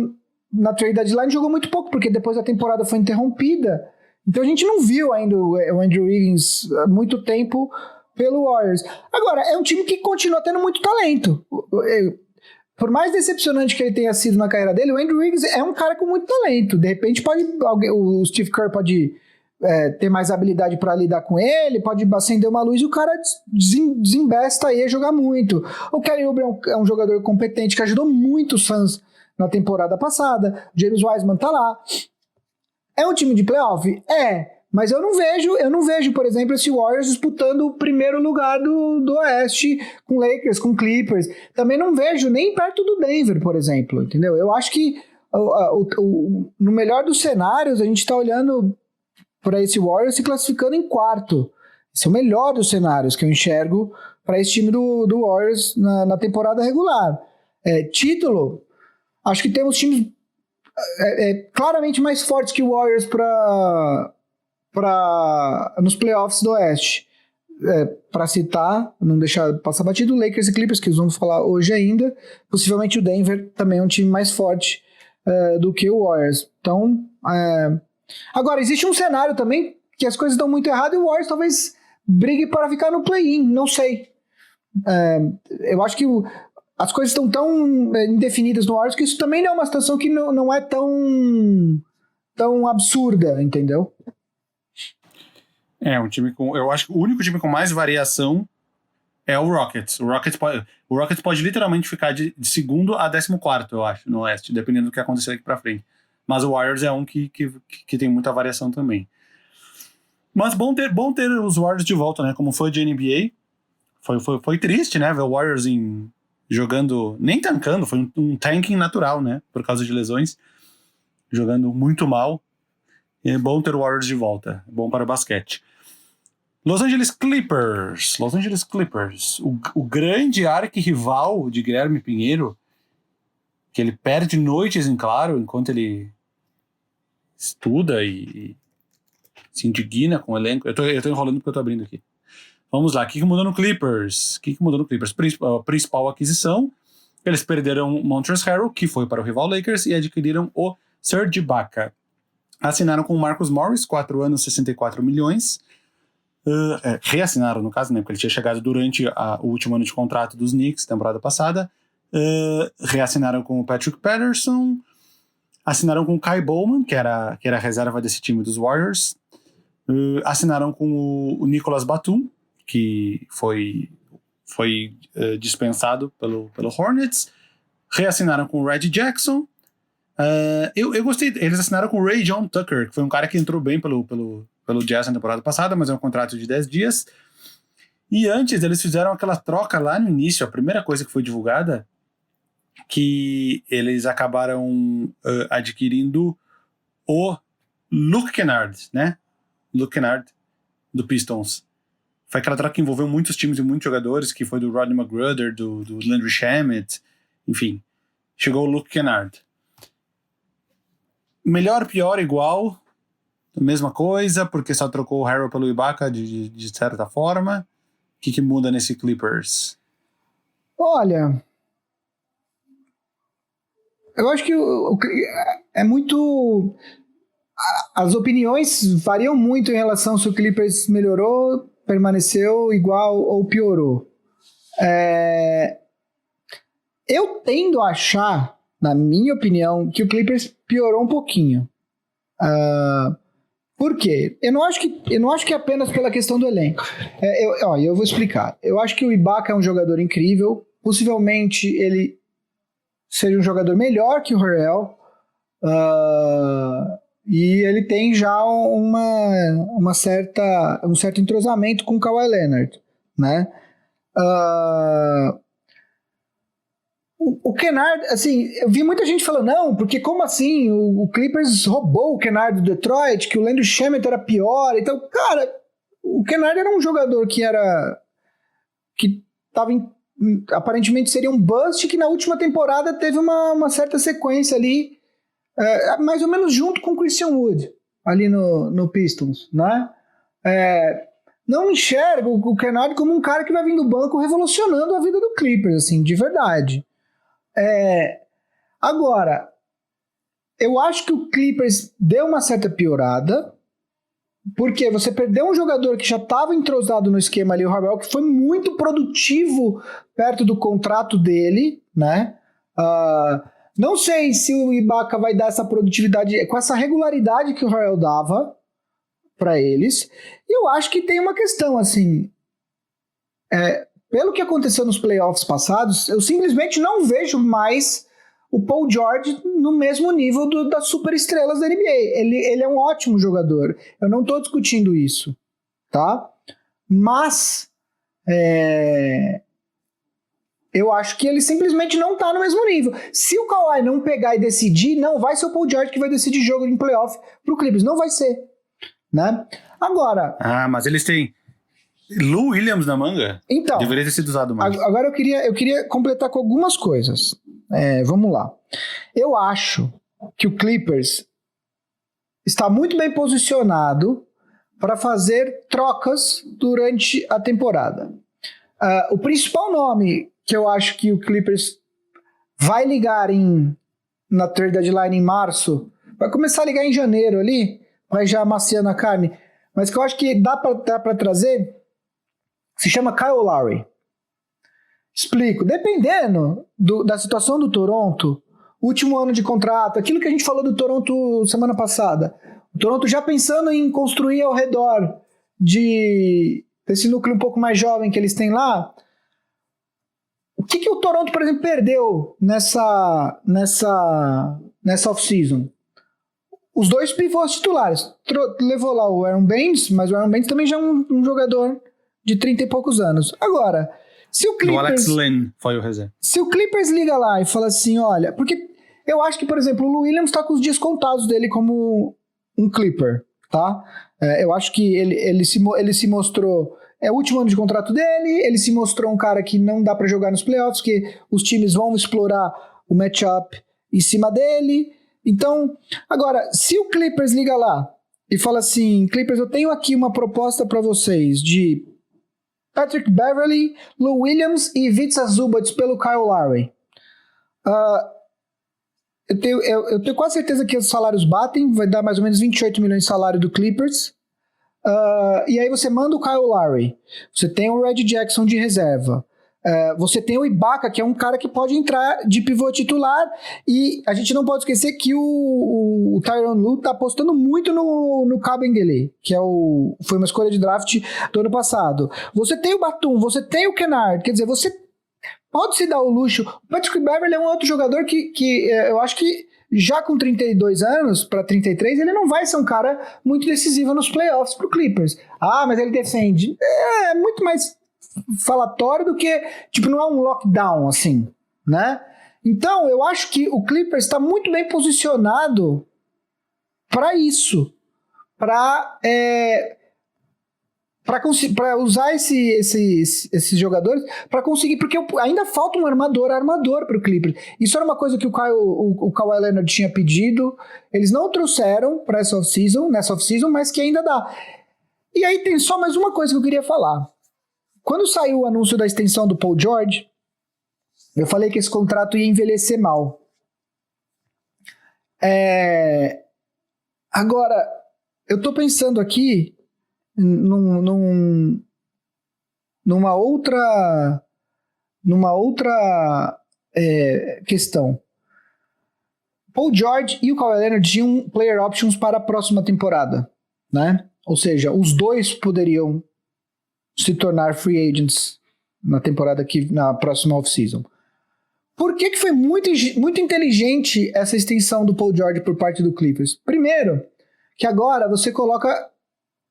na trade deadline, jogou muito pouco, porque depois a temporada foi interrompida, então a gente não viu ainda o Andrew Wiggins há muito tempo pelo Warriors. Agora, é um time que continua tendo muito talento. Por mais decepcionante que ele tenha sido na carreira dele, o Andrew Wiggins é um cara com muito talento. De repente, o Steve Kerr pode ter mais habilidade para lidar com ele, pode acender uma luz e o cara desembesta aí a jogar muito. O Kelly Oubre é um jogador competente que ajudou muito os Suns na temporada passada. O James Wiseman tá lá. É um time de playoff? Mas eu não vejo, por exemplo, esse Warriors disputando o primeiro lugar do Oeste com Lakers, com Clippers. Também não vejo nem perto do Denver, por exemplo, entendeu? Eu acho que no melhor dos cenários a gente está olhando para esse Warriors se classificando em quarto. Esse é o melhor dos cenários que eu enxergo para esse time do Warriors na temporada regular. Título, acho que temos times claramente mais fortes que o Warriors nos playoffs do Oeste. Para citar, não deixar passar batido, Lakers e Clippers, que nós vamos falar hoje ainda. Possivelmente o Denver também é um time mais forte do que o Warriors. Então, agora, existe um cenário também que as coisas dão muito errado e o Warriors talvez brigue para ficar no play-in, não sei. Eu acho que as coisas estão tão indefinidas no Warriors que isso também não é uma situação que não é tão absurda, entendeu? Um time com... Eu acho que o único time com mais variação é o Rockets. O Rockets pode literalmente ficar de segundo a 14º, eu acho, no Oeste, dependendo do que acontecer aqui pra frente. Mas o Warriors é um que tem muita variação também. Mas bom ter os Warriors de volta, né? Como foi de NBA. Foi triste, né? Ver o Warriors jogando, nem tancando, foi um tanking natural, né? Por causa de lesões. Jogando muito mal. E é bom ter o Warriors de volta. É bom para o basquete. Los Angeles Clippers. O grande arquirrival de Guilherme Pinheiro, que ele perde noites em claro enquanto ele estuda e se indigna com o elenco. Eu tô enrolando porque eu tô abrindo aqui. Vamos lá, o que mudou no Clippers? Principal aquisição, eles perderam o Montrezl Harrell, que foi para o rival Lakers, e adquiriram o Serge Ibaka. Assinaram com o Marcus Morris, 4 anos, 64 milhões. Reassinaram, no caso, né? Porque ele tinha chegado durante o último ano de contrato dos Knicks, temporada passada. Reassinaram com o Patrick Patterson. Assinaram com o Kai Bowman, que era a reserva desse time dos Warriors. Assinaram com o Nicolas Batum, que foi dispensado pelo Hornets. Reassinaram com o Reggie Jackson. Eu gostei. Eles assinaram com o Ray John Tucker, que foi um cara que entrou bem pelo Jazz na temporada passada, mas é um contrato de 10 dias. E antes eles fizeram aquela troca lá no início, a primeira coisa que foi divulgada, que eles acabaram adquirindo o Luke Kennard, né? Luke Kennard, do Pistons. Foi aquela troca que envolveu muitos times e muitos jogadores, que foi do Rodney McGruder, do Landry Shamet, enfim. Chegou o Luke Kennard. Melhor, pior, igual, mesma coisa, porque só trocou o Harrell pelo Ibaka de certa forma. O que muda nesse Clippers? Olha, eu acho que é muito... As opiniões variam muito em relação se o Clippers melhorou, permaneceu igual ou piorou. Eu tendo a achar, na minha opinião, que o Clippers piorou um pouquinho. Por quê? Eu não acho que é apenas pela questão do elenco. Eu vou explicar. Eu acho que o Ibaka é um jogador incrível. Possivelmente ele seja um jogador melhor que o Harrell. E ele tem já um certo entrosamento com o Kawhi Leonard, né? O Kennard, assim, eu vi muita gente falando, não, porque como assim? O Clippers roubou o Kennard do Detroit, que o Landry Shamet era pior. Então, cara, o Kennard era um jogador que tava aparentemente seria um bust, que na última temporada teve uma certa sequência ali, mais ou menos junto com o Christian Wood, ali no Pistons, né? Não enxergo o Kennard como um cara que vai vir do banco revolucionando a vida do Clippers, assim, de verdade. Agora, eu acho que o Clippers deu uma certa piorada, porque você perdeu um jogador que já estava entrosado no esquema ali, o Harrell, que foi muito produtivo perto do contrato dele, né? Não sei se o Ibaka vai dar essa produtividade com essa regularidade que o Harrell dava para eles. E eu acho que tem uma questão, assim, pelo que aconteceu nos playoffs passados, eu simplesmente não vejo mais o Paul George no mesmo nível das superestrelas da NBA. Ele é um ótimo jogador. Eu não estou discutindo isso, tá? Mas eu acho que ele simplesmente não está no mesmo nível. Se o Kawhi não pegar e decidir, não vai ser o Paul George que vai decidir jogo em playoff pro Clippers. Não vai ser, né? Agora... mas eles têm Lou Williams na manga? Então, deveria ter sido usado mais. Agora eu queria completar com algumas coisas. Vamos lá. Eu acho que o Clippers está muito bem posicionado para fazer trocas durante a temporada. O principal nome que eu acho que o Clippers vai ligar na trade deadline em março, vai começar a ligar em janeiro ali, vai já amaciando a carne, mas que eu acho que dá para trazer, se chama Kyle Lowry. Explico. Dependendo da situação do Toronto, último ano de contrato, aquilo que a gente falou do Toronto semana passada, o Toronto já pensando em construir ao redor desse núcleo um pouco mais jovem que eles têm lá, o que o Toronto, por exemplo, perdeu nessa off-season? Os dois pivôs titulares. Levou lá o Aaron Baines, mas o Aaron Baines também já é um jogador de 30 e poucos anos. Agora, se o Clippers... O Alex Len foi o reserva. Se o Clippers liga lá e fala assim, olha... Porque eu acho que, por exemplo, o Lou Williams tá com os dias contados dele como um Clipper, tá? Eu acho que ele se mostrou... É o último ano de contrato dele, ele se mostrou um cara que não dá pra jogar nos playoffs, que os times vão explorar o matchup em cima dele. Então, agora, se o Clippers liga lá e fala assim, Clippers, eu tenho aqui uma proposta pra vocês de Patrick Beverley, Lou Williams e Ivica Zubac pelo Kyle Lowry. Eu tenho quase certeza que os salários batem, vai dar mais ou menos 28 milhões de salário do Clippers. E aí você manda o Kyle Lowry, você tem o Reggie Jackson de reserva, você tem o Ibaka, que é um cara que pode entrar de pivô titular, e a gente não pode esquecer que o Tyronn Lue tá apostando muito no Kabengele, que foi uma escolha de draft do ano passado. Você tem o Batum, você tem o Kennard, quer dizer, você pode se dar o luxo. O Patrick Beverley é um outro jogador que eu acho que já com 32 anos para 33, ele não vai ser um cara muito decisivo nos playoffs pro Clippers. Mas ele defende. É muito mais falatório do que, tipo, não é um lockdown, assim, né? Então, eu acho que o Clippers está muito bem posicionado para isso. Para usar esses jogadores para conseguir, porque ainda falta um armador para o Clippers. Isso era uma coisa que o Kawhi Leonard tinha pedido, eles não trouxeram para nessa off-season, mas que ainda dá. E aí tem só mais uma coisa que eu queria falar. Quando saiu o anúncio da extensão do Paul George, eu falei que esse contrato ia envelhecer mal. Agora, eu tô pensando aqui numa outra questão. Paul George e o Kawhi Leonard tinham player options para a próxima temporada, né? Ou seja, os dois poderiam se tornar free agents na próxima off-season. Por que foi muito inteligente essa extensão do Paul George por parte do Clippers? Primeiro, que agora você coloca,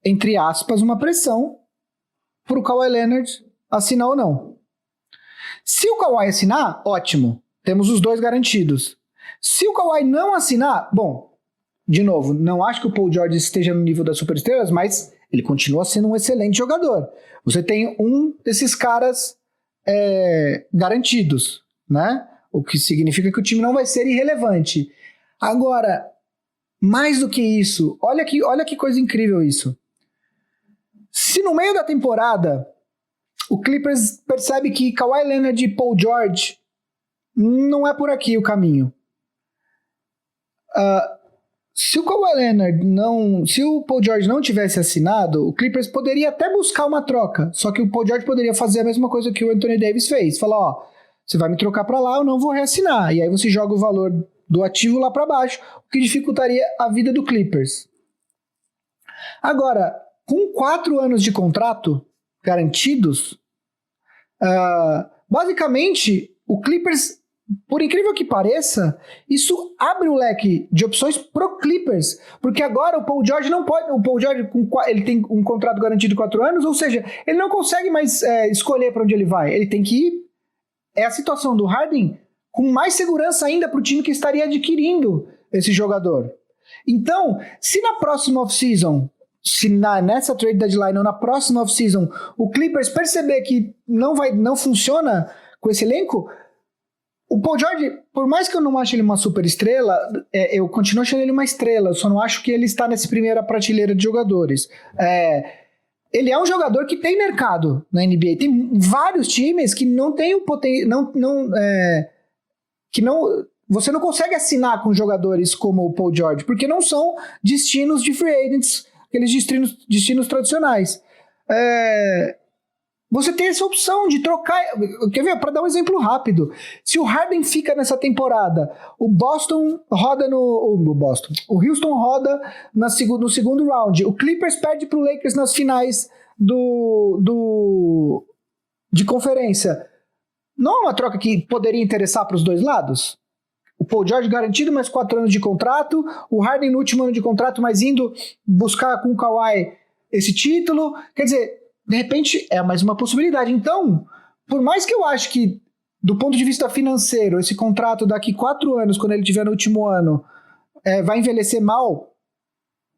entre aspas, uma pressão para o Kawhi Leonard assinar ou não. Se o Kawhi assinar, ótimo, temos os dois garantidos. Se o Kawhi não assinar, bom, de novo, não acho que o Paul George esteja no nível das superestrelas, mas ele continua sendo um excelente jogador. Você tem um desses caras garantidos, né? O que significa que o time não vai ser irrelevante. Agora, mais do que isso, olha que coisa incrível isso. Se no meio da temporada o Clippers percebe que Kawhi Leonard e Paul George não é por aqui o caminho. Se o Kawhi Leonard se o Paul George não tivesse assinado, o Clippers poderia até buscar uma troca, só que o Paul George poderia fazer a mesma coisa que o Anthony Davis fez, falar, você vai me trocar pra lá, eu não vou reassinar, e aí você joga o valor do ativo lá pra baixo, o que dificultaria a vida do Clippers. Agora, com 4 anos de contrato garantidos, basicamente o Clippers, por incrível que pareça, isso abre o leque de opções pro Clippers, porque agora o Paul George não pode, ele tem um contrato garantido de 4 anos, ou seja, ele não consegue mais escolher para onde ele vai, ele tem que ir. É a situação do Harden com mais segurança ainda pro time que estaria adquirindo esse jogador. Então, se na próxima off-season, se nessa trade deadline ou na próxima off-season o Clippers perceber que não funciona com esse elenco, o Paul George, por mais que eu não ache ele uma super estrela, eu continuo achando ele uma estrela, eu só não acho que ele está nessa primeira prateleira de jogadores. Ele é um jogador que tem mercado na NBA, tem vários times que não tem o potencial, você não consegue assinar com jogadores como o Paul George, porque não são destinos de free agents, aqueles destinos tradicionais. Você tem essa opção de trocar. Quer ver? Para dar um exemplo rápido. Se o Harden fica nessa temporada, o Houston roda no segundo round. O Clippers perde para o Lakers nas finais de conferência. Não é uma troca que poderia interessar para os dois lados? O Paul George garantido mais 4 anos de contrato, o Harden no último ano de contrato, mas indo buscar com o Kawhi esse título. Quer dizer, de repente é mais uma possibilidade. Então, por mais que eu acho que, do ponto de vista financeiro, esse contrato daqui 4 anos, quando ele estiver no último ano, vai envelhecer mal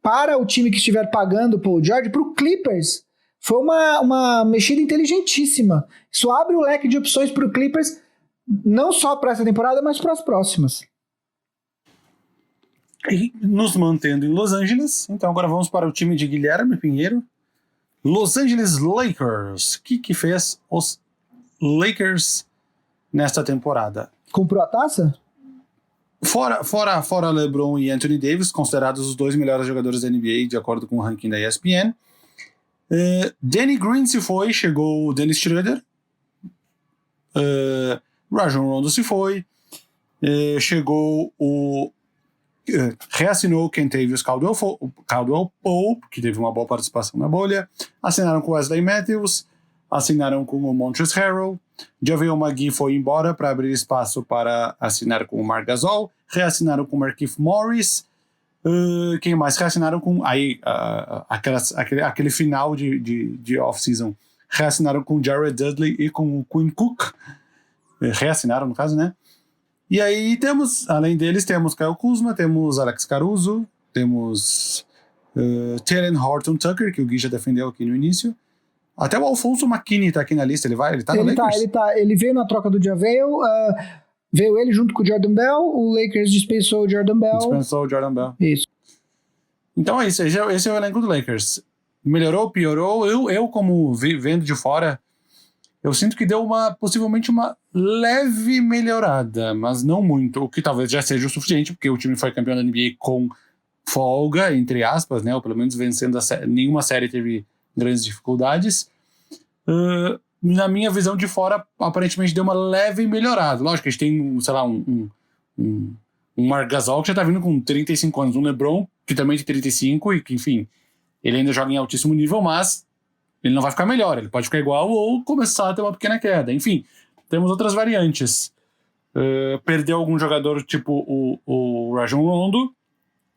para o time que estiver pagando o Paul George, para o Clippers, foi uma mexida inteligentíssima. Isso abre o leque de opções para o Clippers, não só para essa temporada, mas para as próximas. E nos mantendo em Los Angeles, então agora vamos para o time de Guilherme Pinheiro. Los Angeles Lakers. O que fez os Lakers nesta temporada? Comprou a taça? Fora LeBron e Anthony Davis, considerados os 2 melhores jogadores da NBA, de acordo com o ranking da ESPN. Danny Green se foi, chegou o Dennis Schroeder. Rajon Rondo se foi. Chegou o... reassinou o Kentavious Caldwell Pope, que teve uma boa participação na bolha. Assinaram com Wesley Matthews, assinaram com o Montrezl Harrell. JaVale McGee foi embora para abrir espaço para assinar com o Marc Gasol. Reassinaram com o Markieff Morris. Quem mais? Reassinaram com aquele final de off-season. Reassinaram com o Jared Dudley e com o Quinn Cook. Reassinaram, no caso, né? E aí além deles, temos Kyle Kuzma, temos Alex Caruso, temos Talen Horton-Tucker, que o Gui já defendeu aqui no início. Até o Alfonso McKinney tá aqui na lista, ele tá no Lakers? Ele veio na troca do JaVale, veio ele junto com o Jordan Bell, o Lakers dispensou o Jordan Bell. Isso. Então é isso, esse é o elenco do Lakers. Melhorou, piorou, eu como vendo de fora, eu sinto que deu possivelmente uma leve melhorada, mas não muito, o que talvez já seja o suficiente, porque o time foi campeão da NBA com folga, entre aspas, né, ou pelo menos vencendo nenhuma série teve grandes dificuldades. Na minha visão de fora, aparentemente deu uma leve melhorada. Lógico que a gente tem, sei lá, um Marc Gasol que já tá vindo com 35 anos, um LeBron que também tem 35 e que, enfim, ele ainda joga em altíssimo nível, mas ele não vai ficar melhor, ele pode ficar igual ou começar a ter uma pequena queda. Enfim, temos outras variantes. Perdeu algum jogador tipo o Rajon Rondo,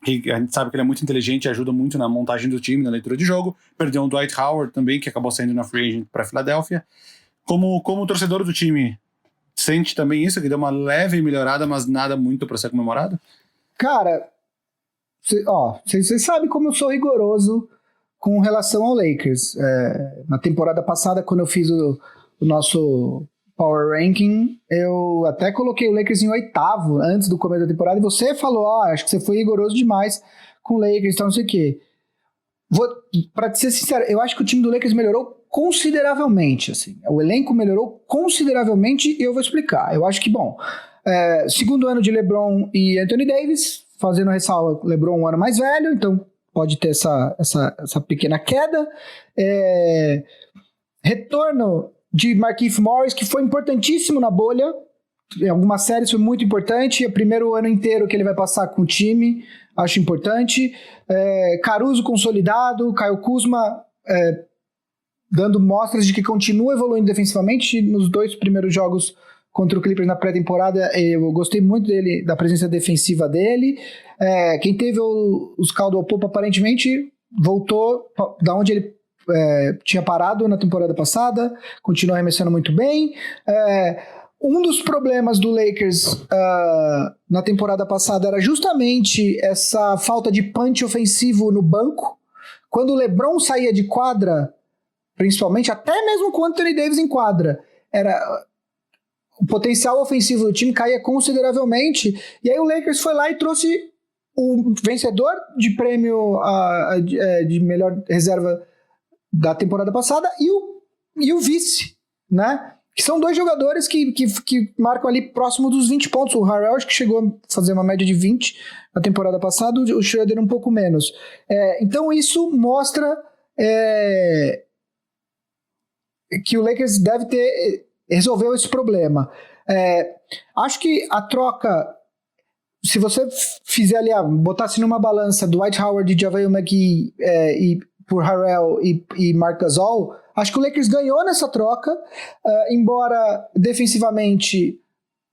que a gente sabe que ele é muito inteligente e ajuda muito na montagem do time, na leitura de jogo. Perdeu o Dwight Howard também, que acabou saindo na free agent para Filadélfia. Como torcedor do time, sente também isso, que deu uma leve melhorada, mas nada muito para ser comemorado? Cara, você sabe como eu sou rigoroso com relação ao Lakers. Na temporada passada, quando eu fiz o nosso Power Ranking, eu até coloquei o Lakers em 8º antes do começo da temporada, e você falou, acho que você foi rigoroso demais com o Lakers, então não sei o quê. Pra ser sincero, eu acho que o time do Lakers melhorou consideravelmente, assim. O elenco melhorou consideravelmente, e eu vou explicar. Eu acho que, segundo ano de LeBron e Anthony Davis, fazendo a ressalva, LeBron um ano mais velho, então pode ter essa pequena queda. Retorno de Markieff Morris, que foi importantíssimo na bolha. Em algumas séries foi muito importante. É o primeiro ano inteiro que ele vai passar com o time, acho importante. Caruso consolidado, Kyle Kuzma dando mostras de que continua evoluindo defensivamente. Nos 2 primeiros jogos contra o Clippers na pré-temporada, eu gostei muito da presença defensiva dele. Quem teve os Caldwell Pope aparentemente voltou da onde ele tinha parado na temporada passada, continua arremessando muito bem. Um dos problemas do Lakers na temporada passada era justamente essa falta de punch ofensivo no banco. quando o LeBron saía de quadra, principalmente, até mesmo com o Anthony Davis em quadra, o potencial ofensivo do time caía consideravelmente, e aí o Lakers foi lá e trouxe o vencedor de prêmio de melhor reserva da temporada passada e o vice, né? Que são dois jogadores que marcam ali próximo dos 20 pontos. O Harrell acho que chegou a fazer uma média de 20 na temporada passada, o Schroeder um pouco menos. Então isso mostra que o Lakers deve ter resolveu esse problema. Acho que a troca, se você fizer ali, botasse numa balança Dwight Howard e JaVale McGee por Harrell e Marc Gasol, acho que o Lakers ganhou nessa troca, embora defensivamente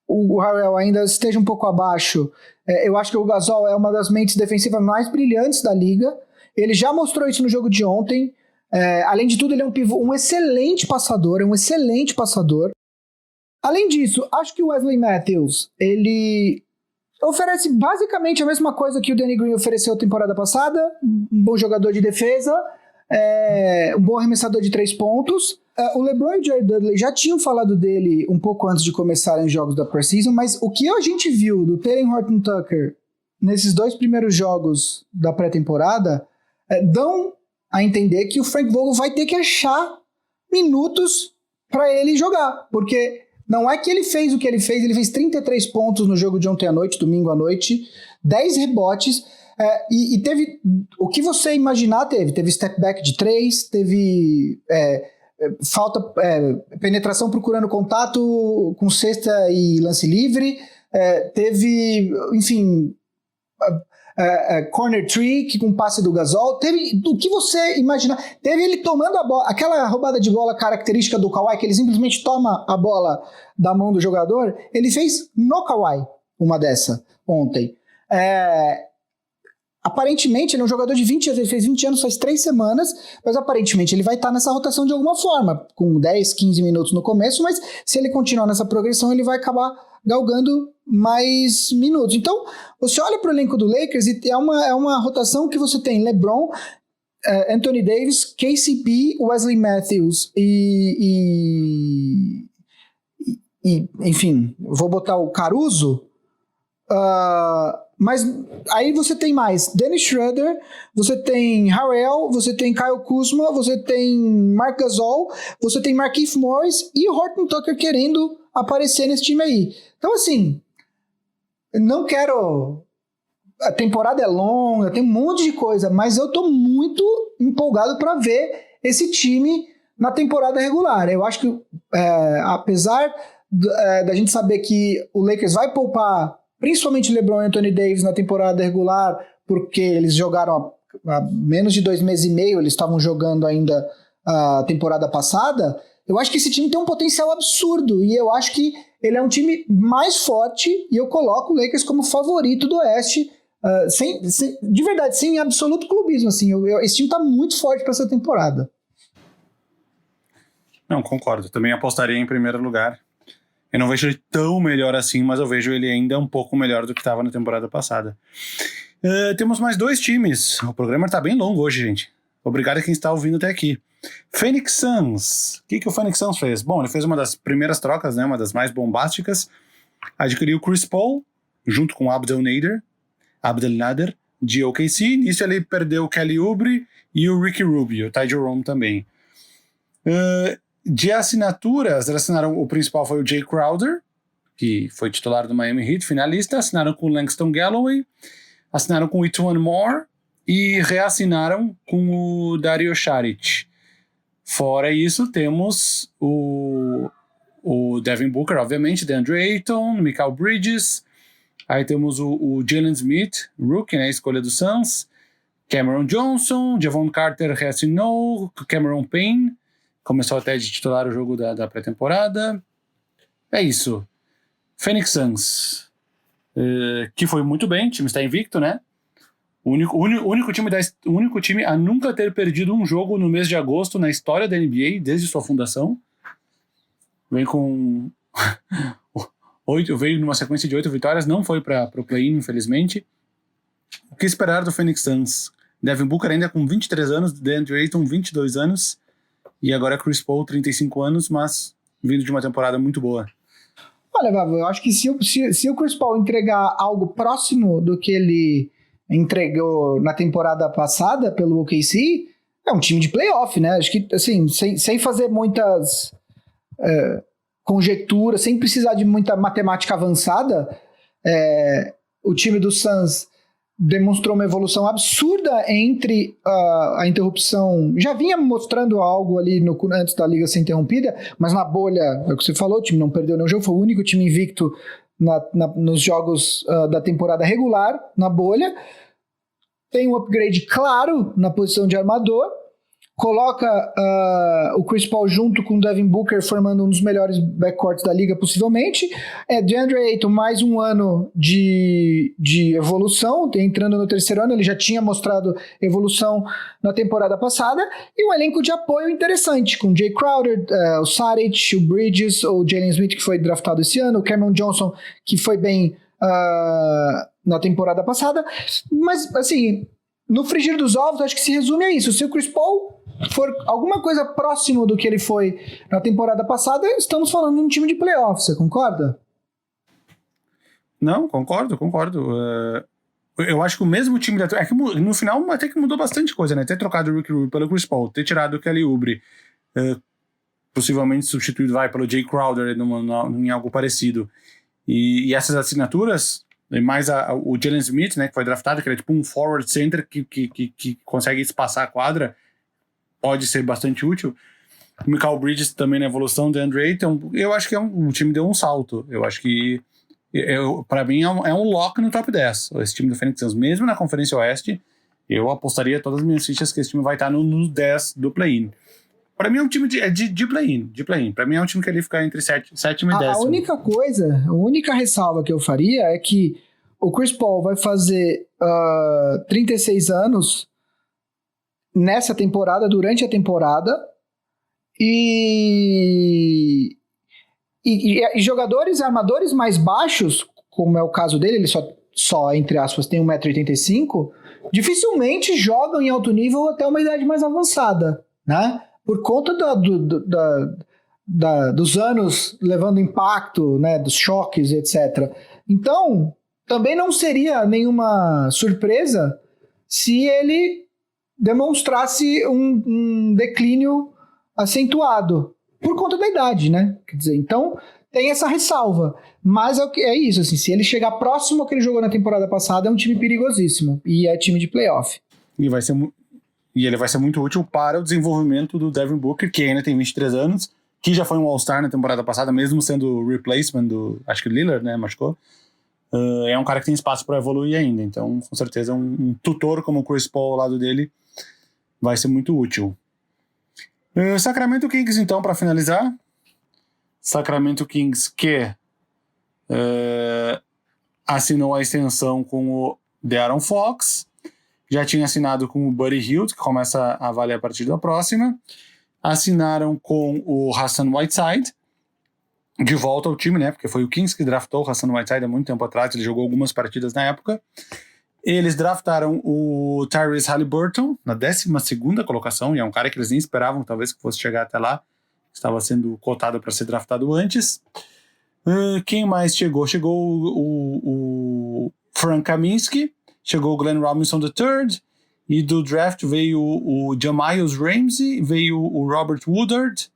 o Harrell ainda esteja um pouco abaixo. Eu acho que o Gasol é uma das mentes defensivas mais brilhantes da liga. Ele já mostrou isso no jogo de ontem. Além de tudo, ele é um pivô, um excelente passador. Além disso, acho que o Wesley Matthews, ele oferece basicamente a mesma coisa que o Danny Green ofereceu a temporada passada, um bom jogador de defesa, um bom arremessador de 3 pontos. O LeBron e o Jared Dudley já tinham falado dele um pouco antes de começarem os jogos da Preseason, mas o que a gente viu do Tatum Horton Tucker nesses 2 primeiros jogos da pré-temporada dão a entender que o Frank Vogel vai ter que achar minutos para ele jogar, porque não é que ele fez o que ele fez 33 pontos no jogo de ontem à noite, domingo à noite, 10 rebotes, e teve o que você imaginar, teve step back de 3, teve penetração procurando contato com cesta e lance livre, teve, enfim, corner trick com passe do Gasol, teve o que você imaginar, teve ele tomando a bola, aquela roubada de bola característica do Kawhi, que ele simplesmente toma a bola da mão do jogador, ele fez no Kawhi uma dessa ontem. Aparentemente ele é um jogador de 20 anos, ele fez 20 anos faz 3 semanas, mas aparentemente ele vai estar nessa rotação de alguma forma, com 10, 15 minutos no começo, mas se ele continuar nessa progressão ele vai acabar galgando mais minutos. Então, você olha para o elenco do Lakers e é uma rotação que você tem LeBron, Anthony Davis, KCP, Wesley Matthews e enfim, vou botar o Caruso, mas aí você tem mais Dennis Schroeder, você tem Harrell, você tem Kyle Kuzma, você tem Marc Gasol, você tem Markieff Morris e Horton Tucker querendo aparecer nesse time aí. Então, assim, não quero... A temporada é longa, tem um monte de coisa, mas eu tô muito empolgado para ver esse time na temporada regular. Eu acho que, apesar da gente saber que o Lakers vai poupar principalmente LeBron e Anthony Davis na temporada regular, porque eles jogaram há menos de 2 meses e meio, eles estavam jogando ainda a temporada passada, eu acho que esse time tem um potencial absurdo, e eu acho que ele é um time mais forte, e eu coloco o Lakers como favorito do Oeste, de verdade, sem absoluto clubismo, assim, esse time tá muito forte para essa temporada. Não, concordo, também apostaria em primeiro lugar. Eu não vejo ele tão melhor assim, mas eu vejo ele ainda um pouco melhor do que estava na temporada passada. Temos mais 2 times. O programa está bem longo hoje, gente. Obrigado a quem está ouvindo até aqui. Phoenix Suns. O que o Phoenix Suns fez? Bom, ele fez uma das primeiras trocas, né, uma das mais bombásticas. Adquiriu o Chris Paul, junto com o Abdel Nader, de OKC. Nisso ele perdeu o Kelly Oubre e o Ricky Rubio, o Ty Jerome também. De assinaturas, eles assinaram, o principal foi o Jay Crowder, que foi titular do Miami Heat, finalista, assinaram com o Langston Galloway, assinaram com o Etuan Moore e reassinaram com o Dario Saric. Fora isso, temos o Devin Booker, obviamente, DeAndre Ayton, Mikal Bridges, aí temos o Jalen Smith, rookie, né, escolha do Suns, Cameron Johnson, Javon Carter reassinou, Cameron Payne, começou até de titular o jogo da pré-temporada. É isso. Phoenix Suns, que foi muito bem, o time está invicto, né? O único time a nunca ter perdido um jogo no mês de agosto na história da NBA, desde sua fundação. Vem com... veio numa sequência de 8 vitórias, não foi para o play-in, infelizmente. O que esperar do Phoenix Suns Devin Booker ainda com 23 anos, DeAndre Ayton 22 anos, e agora Chris Paul 35 anos, mas vindo de uma temporada muito boa. Olha, Vavo, eu acho que se o Chris Paul entregar algo próximo do que ele entregou na temporada passada pelo OKC, é um time de playoff, né? Acho que, assim, sem fazer muitas conjecturas, sem precisar de muita matemática avançada, o time do Suns demonstrou uma evolução absurda entre a interrupção. Já vinha mostrando algo ali antes da liga ser interrompida, mas na bolha, é o que você falou, o time não perdeu nenhum jogo, foi o único time invicto nos jogos da temporada regular, na bolha. Tem um upgrade claro na posição de armador, coloca o Chris Paul junto com o Devin Booker formando um dos melhores backcourts da liga possivelmente. DeAndre Ayton mais um ano de evolução, entrando no terceiro ano, ele já tinha mostrado evolução na temporada passada, e um elenco de apoio interessante, com o Jay Crowder, o Saric, o Bridges, o Jalen Smith, que foi draftado esse ano, o Cameron Johnson, que foi bem na temporada passada. Mas, assim, no frigir dos ovos, acho que se resume a isso. Se o Chris Paul for alguma coisa próximo do que ele foi na temporada passada, estamos falando de um time de playoff, você concorda? Não, concordo. Eu acho que o mesmo time... É que no final até que mudou bastante coisa, né? Ter trocado o Ricky Rubio pelo Chris Paul, ter tirado o Kelly Oubre, possivelmente substituído pelo Jay Crowder em algo parecido. E essas assinaturas, mais o Jalen Smith, né, que foi draftado, que ele é tipo um forward center que consegue espaçar a quadra, pode ser bastante útil. O Mikal Bridges também na evolução do DeAndre Ayton, eu acho que o time deu um salto. Eu acho que, pra mim, é um lock no top 10. Esse time do Phoenix Suns, mesmo na Conferência Oeste, eu apostaria todas as minhas fichas que esse time vai estar no 10 do play-in. Pra mim é um time de play-in. Pra mim é um time que ele fica entre 7 e 10. A única ressalva que eu faria é que o Chris Paul vai fazer 36 anos nessa temporada, durante a temporada, e jogadores armadores mais baixos, como é o caso dele, ele só entre aspas, tem 1,85 m, dificilmente jogam em alto nível até uma idade mais avançada, né? Por conta dos anos levando impacto, né, dos choques, etc. Então, também não seria nenhuma surpresa se ele demonstrasse um declínio acentuado por conta da idade, né? Quer dizer, então tem essa ressalva. Mas é isso, assim, se ele chegar próximo ao que ele jogou na temporada passada, é um time perigosíssimo. E é time de playoff. E ele vai ser muito útil para o desenvolvimento do Devin Booker, que ainda tem 23 anos, que já foi um All-Star na temporada passada, mesmo sendo o replacement do, acho que o Lillard, né, machucou. É um cara que tem espaço para evoluir ainda. Então, com certeza, um tutor como o Chris Paul ao lado dele vai ser muito útil. Sacramento Kings, então, para finalizar. Sacramento Kings que assinou a extensão com o De'Aaron Fox, já tinha assinado com o Buddy Hield, que começa a valer a partir da próxima. Assinaram com o Hassan Whiteside, de volta ao time, né? Porque foi o Kings que draftou o Hassan Whiteside há muito tempo atrás, ele jogou algumas partidas na época. Eles draftaram o Tyrese Haliburton na 12ª colocação, e é um cara que eles nem esperavam, talvez, que fosse chegar até lá. Estava sendo cotado para ser draftado antes. Quem mais chegou? Chegou o Frank Kaminsky, chegou o Glenn Robinson III, e do draft veio o Jamiles Ramsey, veio o Robert Woodard,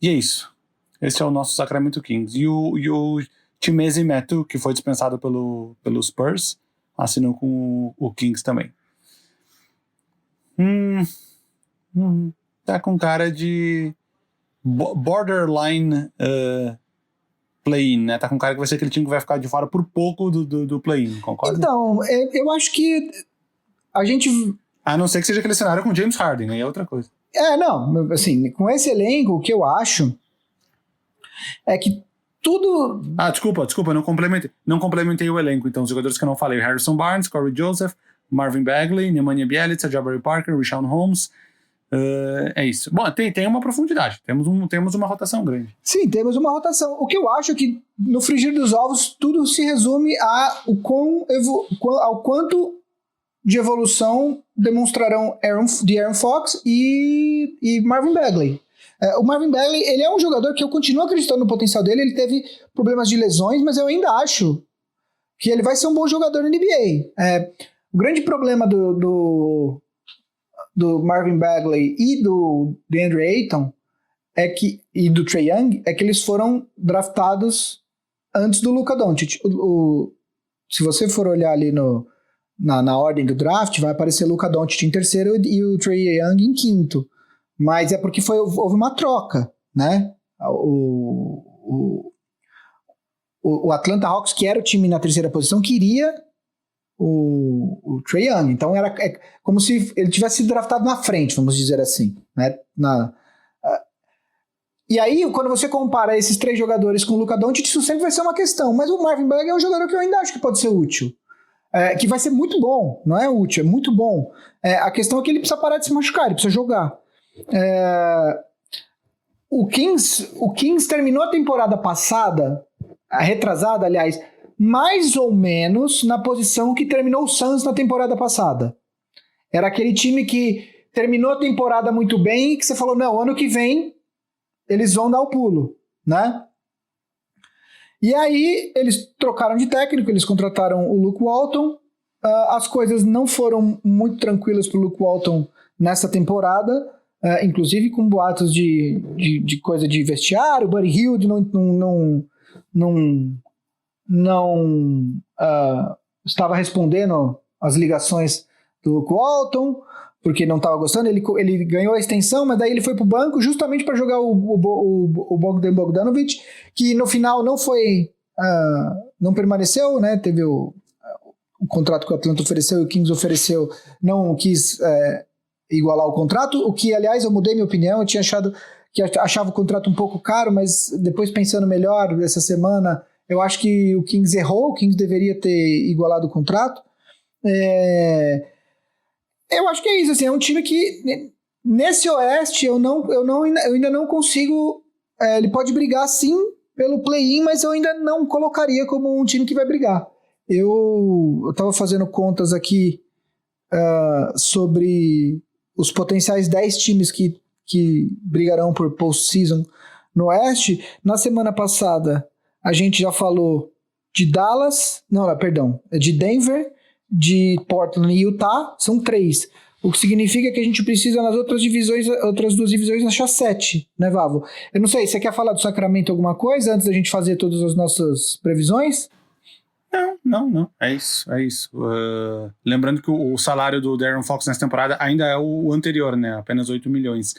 e é isso. Esse é o nosso Sacramento Kings. E o Chimezie Metu, que foi dispensado pelo Spurs, assinou com o Kings também. Tá com cara de borderline play-in, né? Tá com cara que vai ser aquele time que vai ficar de fora por pouco do play-in, concorda? Então, eu acho que a gente... A não ser que seja aquele cenário com James Harden, aí é outra coisa. Não, assim, com esse elenco, o que eu acho é que tudo... Desculpa, não complementei o elenco, então, os jogadores que eu não falei: Harrison Barnes, Corey Joseph, Marvin Bagley, Nemanja Bjelica, Jabari Parker, Richaun Holmes. É isso. Bom, tem uma profundidade, temos uma rotação grande. Sim, temos uma rotação. O que eu acho é que no frigir dos ovos tudo se resume ao quanto de evolução demonstrarão De'Aaron Fox e Marvin Bagley. O Marvin Bagley, ele é um jogador que eu continuo acreditando no potencial dele. Ele teve problemas de lesões, mas eu ainda acho que ele vai ser um bom jogador na NBA. O grande problema do Marvin Bagley e do DeAndre Ayton e do Trae Young é que eles foram draftados antes do Luka Doncic. Se você for olhar ali na ordem do draft, vai aparecer Luka Doncic em terceiro e o Trae Young em quinto. Mas é porque houve uma troca, né? O Atlanta Hawks, que era o time na terceira posição, queria o Trae Young. Então é como se ele tivesse sido draftado na frente, vamos dizer assim, né? E aí, quando você compara esses 3 jogadores com o Luka Doncic, isso sempre vai ser uma questão. Mas o Marvin Bagley é um jogador que eu ainda acho que pode ser útil. Que vai ser muito bom, não é útil, é muito bom. A questão é que ele precisa parar de se machucar, ele precisa jogar. O Kings terminou a temporada passada, a retrasada, aliás, mais ou menos na posição que terminou o Suns na temporada passada. Era aquele time que terminou a temporada muito bem e que você falou, não, ano que vem eles vão dar o pulo, né? E aí eles trocaram de técnico, eles contrataram o Luke Walton. As coisas não foram muito tranquilas para o Luke Walton nessa temporada, inclusive com boatos de coisa de vestiário. O Buddy Hield não estava respondendo as ligações do Luke Walton, porque não estava gostando. Ele ganhou a extensão, mas daí ele foi para o banco justamente para jogar o Bogdan Bogdanovic, que no final não permaneceu, né? Teve o contrato que o Atlanta ofereceu e o Kings ofereceu, não quis igualar o contrato, o que, aliás, eu mudei minha opinião. Eu tinha achado que achava o contrato um pouco caro, mas depois, pensando melhor essa semana, eu acho que o Kings errou. O Kings deveria ter igualado o contrato. Eu acho que é isso, assim, é um time que nesse Oeste eu ainda não consigo. Ele pode brigar sim pelo play-in, mas eu ainda não colocaria como um time que vai brigar. Eu estava fazendo contas aqui sobre os potenciais 10 times que brigarão por postseason no Oeste. Na semana passada a gente já falou de Dallas, de Denver, de Portland e Utah. São 3. O que significa que a gente precisa nas outras 2 divisões achar 7, né, Vavo? Eu não sei, você quer falar do Sacramento alguma coisa antes da gente fazer todas as nossas previsões? Não. É isso. Lembrando que o salário do De'Aaron Fox nessa temporada ainda é o anterior, né? Apenas 8 milhões.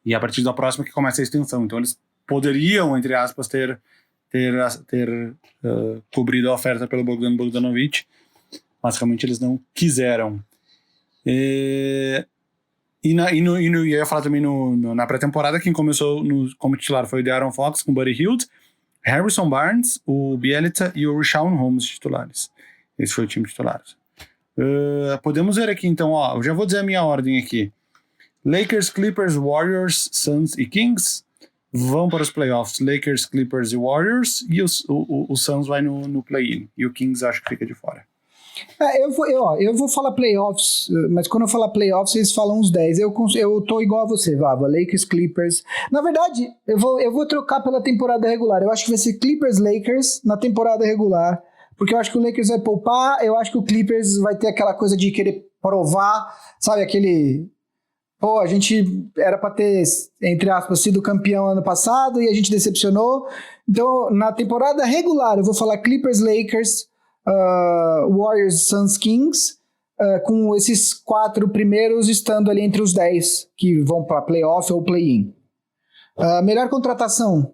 E a partir da próxima que começa a extensão. Então eles poderiam, entre aspas, ter cobrido a oferta pelo Bogdan Bogdanovic, mas realmente eles não quiseram. Eu ia falar também na pré-temporada, quem começou como titular foi o De'Aaron Fox com o Buddy Hield, Harrison Barnes, o Bielitsa e o Richaun Holmes titulares. Esse foi o time titular. Podemos ver aqui então, eu já vou dizer a minha ordem aqui. Lakers, Clippers, Warriors, Suns e Kings vão para os playoffs. Lakers, Clippers e Warriors, e o Suns vai no play-in. E o Kings acho que fica de fora. Eu vou falar playoffs, mas quando eu falar playoffs, eles falam uns 10. Eu tô igual a você, Vava. Lakers, Clippers. Na verdade, eu vou trocar pela temporada regular. Eu acho que vai ser Clippers, Lakers na temporada regular, porque eu acho que o Lakers vai poupar. Eu acho que o Clippers vai ter aquela coisa de querer provar, sabe, aquele... Pô, a gente era pra ter, entre aspas, sido campeão ano passado e a gente decepcionou. Então, na temporada regular, eu vou falar Clippers, Lakers, Warriors, Suns, Kings, com esses 4 primeiros estando ali entre os 10 que vão para playoff ou play-in. Melhor contratação?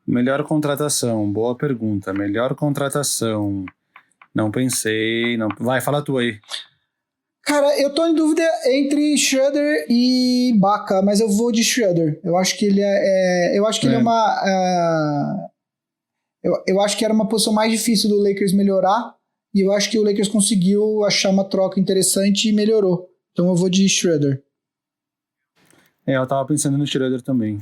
Melhor contratação, boa pergunta. Melhor contratação, não pensei. Não... Vai, fala tu aí. Cara, eu tô em dúvida entre Schroeder e Ibaka, mas eu vou de Schroeder. Eu acho que ele eu acho que ele é uma... Eu acho que era uma posição mais difícil do Lakers melhorar, e eu acho que o Lakers conseguiu achar uma troca interessante e melhorou. Então eu vou de Schroeder. Eu tava pensando no Schroeder também.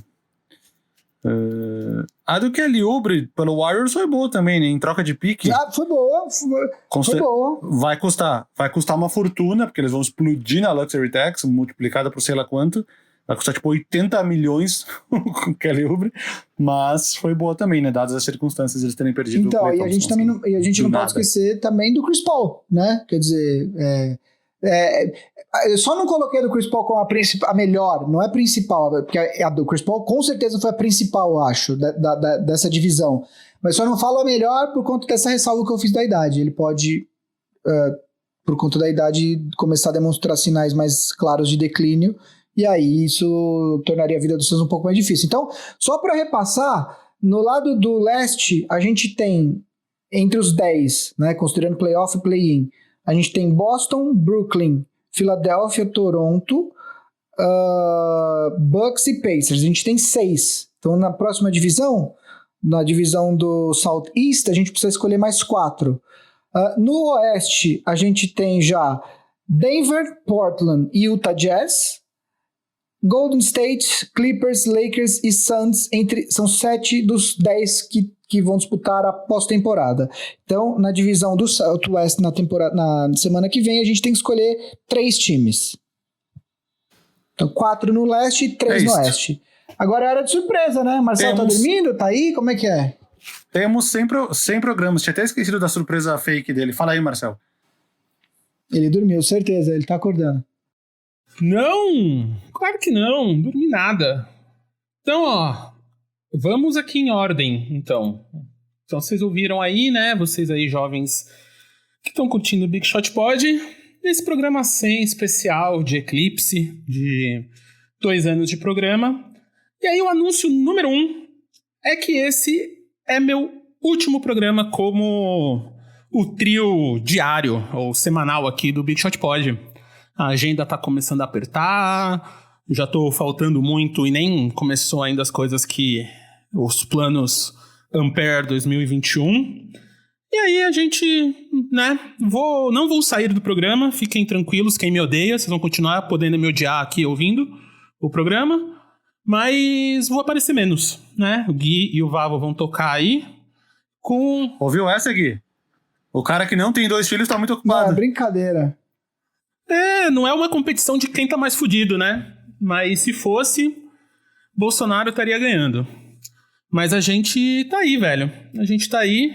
A do Kelly Oubre pelo Warriors foi boa também, né? Em troca de pique. Foi boa. Foi boa. Vai custar uma fortuna, porque eles vão explodir na Luxury Tax, multiplicada por sei lá quanto. Vai custar tipo 80 milhões com o Kelly Oubre, mas foi boa também, né? Dadas as circunstâncias eles terem perdido então, o Klay e a gente Thompson, também assim, a gente não pode esquecer também do Chris Paul, né? Quer dizer, eu só não coloquei a do Chris Paul como a melhor, não é principal, porque a do Chris Paul com certeza foi a principal, eu acho, dessa divisão. Mas só não falo a melhor por conta dessa ressalva que eu fiz da idade. Ele pode, por conta da idade, começar a demonstrar sinais mais claros de declínio, e aí isso tornaria a vida dos Suns um pouco mais difícil. Então, só para repassar, no lado do leste, a gente tem, entre os 10, né, considerando playoff e play-in, a gente tem Boston, Brooklyn, Filadélfia, Toronto, Bucks e Pacers. A gente tem 6. Então, na próxima divisão, na divisão do Southeast, a gente precisa escolher mais 4. No Oeste, a gente tem já Denver, Portland e Utah Jazz. Golden State, Clippers, Lakers e Suns são 7 dos 10 que vão disputar a pós-temporada. Então, na divisão do Southwest na semana que vem, a gente tem que escolher 3 times. Então, 4 no leste e 3 no oeste. Agora é hora de surpresa, né? Marcelo tá dormindo? Tá aí? Como é que é? Temos 100 programas. Tinha até esquecido da surpresa fake dele. Fala aí, Marcelo. Ele dormiu, certeza. Ele tá acordando. Não! Claro que não. Dormi nada. Então, ó... Vamos aqui em ordem, então. Então, vocês ouviram aí, né? Vocês aí, jovens que estão curtindo o Big Shot Pod, nesse programa 100 especial de Eclipse, de 2 anos de programa. E aí, o anúncio número 1 é que esse é meu último programa como o trio diário, ou semanal aqui do Big Shot Pod. A agenda tá começando a apertar, já tô faltando muito e nem começou ainda as coisas que... os planos Ampere 2021. E aí a gente, né, não vou sair do programa, fiquem tranquilos, quem me odeia, vocês vão continuar podendo me odiar aqui ouvindo o programa, mas vou aparecer menos, né? O Gui e o Vavo vão tocar aí com... Ouviu essa, Gui? O cara que não tem 2 filhos tá muito ocupado. Não, é brincadeira. Não é uma competição de quem tá mais fudido, né? Mas se fosse, Bolsonaro estaria ganhando. Mas a gente tá aí, velho. A gente tá aí.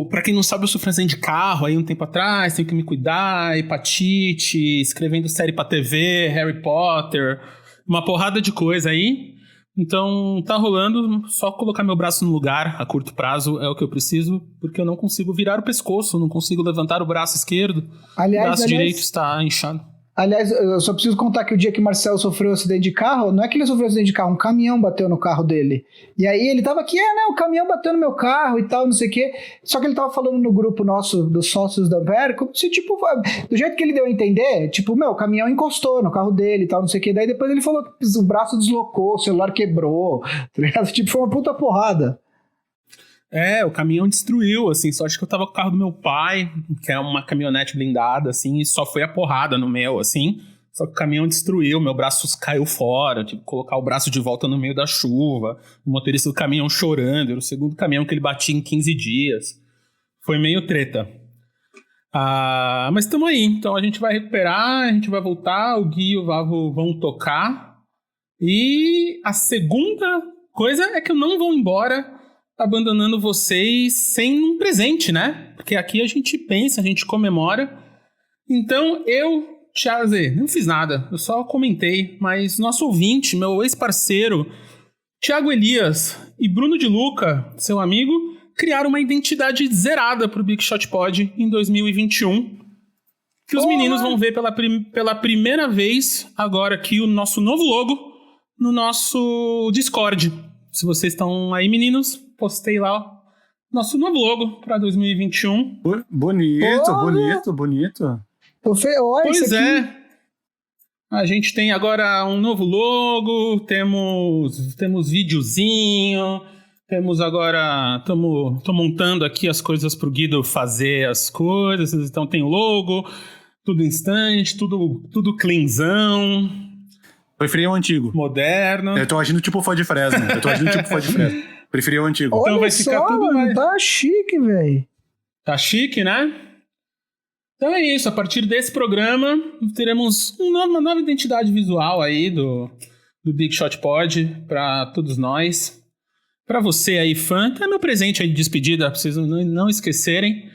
Pra quem não sabe, eu sofri um acidente de carro aí um tempo atrás, tenho que me cuidar, hepatite, escrevendo série pra TV, Harry Potter, uma porrada de coisa aí. Então tá rolando, só colocar meu braço no lugar a curto prazo é o que eu preciso, porque eu não consigo virar o pescoço, não consigo levantar o braço esquerdo, o braço direito está inchado. Aliás, eu só preciso contar que o dia que o Marcelo sofreu um acidente de carro, não é que ele sofreu um acidente de carro, um caminhão bateu no carro dele. E aí ele tava aqui, o caminhão bateu no meu carro e tal, não sei o quê. Só que ele tava falando no grupo nosso, dos sócios da Ampere, como se, tipo, do jeito que ele deu a entender, tipo, o caminhão encostou no carro dele e tal, não sei o quê. Daí depois ele falou que o braço deslocou, o celular quebrou, tá ligado? Tipo, foi uma puta porrada. O caminhão destruiu, assim, só acho que eu tava com o carro do meu pai, que é uma caminhonete blindada, assim, e só foi a porrada no meu, assim, só que o caminhão destruiu, meu braço caiu fora, tipo, colocar o braço de volta no meio da chuva, o motorista do caminhão chorando, era o segundo caminhão que ele batia em 15 dias, foi meio treta. Mas estamos aí, então a gente vai recuperar, a gente vai voltar, o Gui e o Vavo vão tocar, e a segunda coisa é que eu não vou embora abandonando vocês sem um presente, né? Porque aqui a gente pensa, a gente comemora. Então Thiago, não fiz nada, eu só comentei, mas nosso ouvinte, meu ex-parceiro, Thiago Elias e Bruno de Luca, seu amigo, criaram uma identidade zerada pro Big Shot Pod em 2021, que os meninos vão ver pela primeira vez agora aqui o nosso novo logo no nosso Discord. Se vocês estão aí, meninos, postei lá ó, nosso novo logo para 2021. Bonito. Pois é. A gente tem agora um novo logo, temos videozinho, temos agora... Tô montando aqui as coisas pro Guido fazer as coisas, então tem o logo, tudo instante, tudo cleanzão. Preferia o antigo. Moderno. Eu tô agindo tipo fã de Fresno. Preferia o antigo. Olha Então vai ficar só, tudo mano, mais... tá chique, velho. Tá chique, né? Então é isso, a partir desse programa teremos uma nova identidade visual aí do Big Shot Pod pra todos nós. Pra você aí, fã, é meu presente aí de despedida, pra vocês não esquecerem.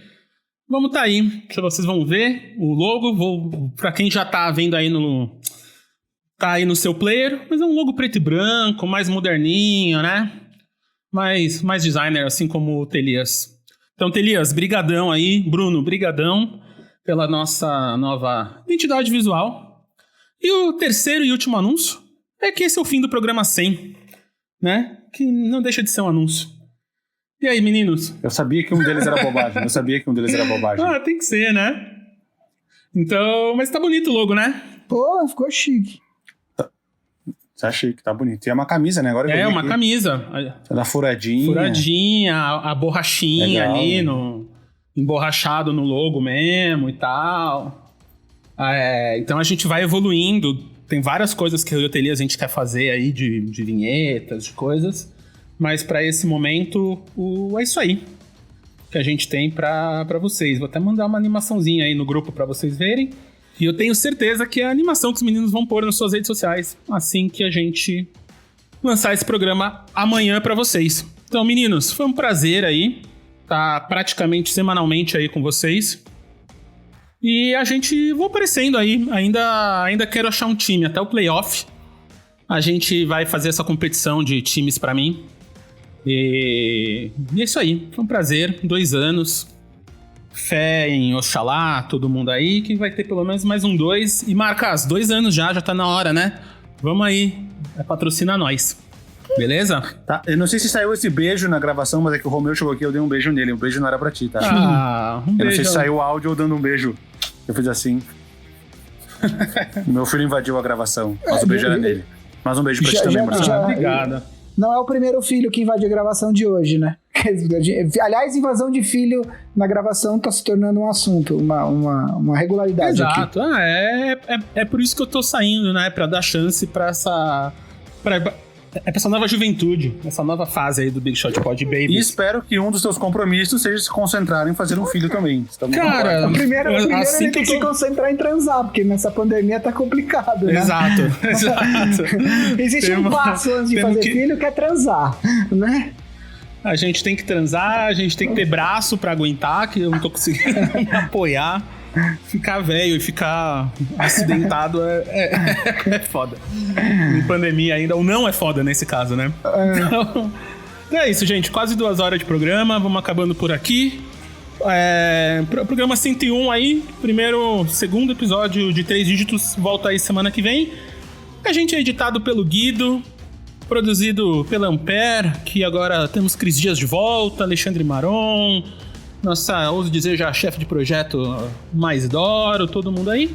Vamos tá aí, vocês vão ver o logo, pra quem já tá vendo aí tá aí no seu player, mas é um logo preto e branco, mais moderninho, né? Mais designer, assim como o Telias. Então, Telias, brigadão aí. Bruno, brigadão pela nossa nova identidade visual. E o terceiro e último anúncio é que esse é o fim do programa 100, né? Que não deixa de ser um anúncio. E aí, meninos? Eu sabia que um deles era bobagem. Ah, tem que ser, né? Então, mas tá bonito o logo, né? Pô, ficou chique. Você acha que tá bonito. E é uma camisa, né? Agora É, uma aqui. camisa. Da furadinha. Furadinha, a borrachinha Legal, ali, né? emborrachado no logo mesmo e tal. Então a gente vai evoluindo. Tem várias coisas que eu e o Telias a gente quer fazer aí de vinhetas, de coisas. Mas pra esse momento, é isso aí que a gente tem pra vocês. Vou até mandar uma animaçãozinha aí no grupo pra vocês verem. E eu tenho certeza que é a animação que os meninos vão pôr nas suas redes sociais assim que a gente lançar esse programa amanhã pra vocês. Então, meninos, foi um prazer aí tá praticamente semanalmente aí com vocês. E a gente vou aparecendo aí. Ainda quero achar um time até o playoff. A gente vai fazer essa competição de times pra mim. E é isso aí. Foi um prazer. 2 anos. Fé em Oxalá, todo mundo aí, que vai ter pelo menos mais 2. E Marcas, 2 anos já tá na hora, né? Vamos aí. Patrocina nós. Beleza? Tá, eu não sei se saiu esse beijo na gravação, mas é que o Romeu chegou aqui e eu dei um beijo nele. O beijo não era pra ti, tá? Ah, um eu beijo. não sei se saiu o áudio ou dando um beijo. Eu fiz assim. Meu filho invadiu a gravação, mas o beijo era nele. Mas um beijo pra ti também, Marcelo. Obrigado. Não é o primeiro filho que invadiu a gravação de hoje, né? Aliás, invasão de filho na gravação tá se tornando um assunto, uma regularidade. Exato. Aqui. É por isso que eu tô saindo, né? Pra dar chance pra essa nova juventude, essa nova fase aí do Big Shot Pod Baby. E espero que um dos seus compromissos seja se concentrar em fazer um filho também. Cara, primeiro assim ele tem que se concentrar em transar, porque nessa pandemia tá complicado, né? Exato. Existe um passo antes de fazer filho que é transar, né? A gente tem que transar, a gente tem que ter braço pra aguentar, que eu não tô conseguindo me apoiar. Ficar velho e ficar acidentado é foda. Em pandemia ainda, ou não é foda nesse caso, né? Então, é isso, gente. Quase 2 horas de programa. Vamos acabando por aqui. Programa 101 aí. Segundo episódio de 3 dígitos. Volta aí semana que vem. A gente é editado pelo Guido. Produzido pela Ampere. Que agora temos Cris Dias de volta. Alexandre Maron. Nossa, ouso dizer já, chefe de projeto mais Doro, todo mundo aí.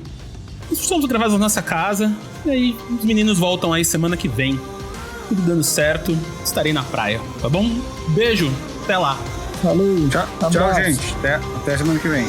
Estamos gravados na nossa casa. E aí, os meninos voltam aí semana que vem. Tudo dando certo, estarei na praia, tá bom? Beijo, até lá. Falou. Tchau, gente. Até semana que vem.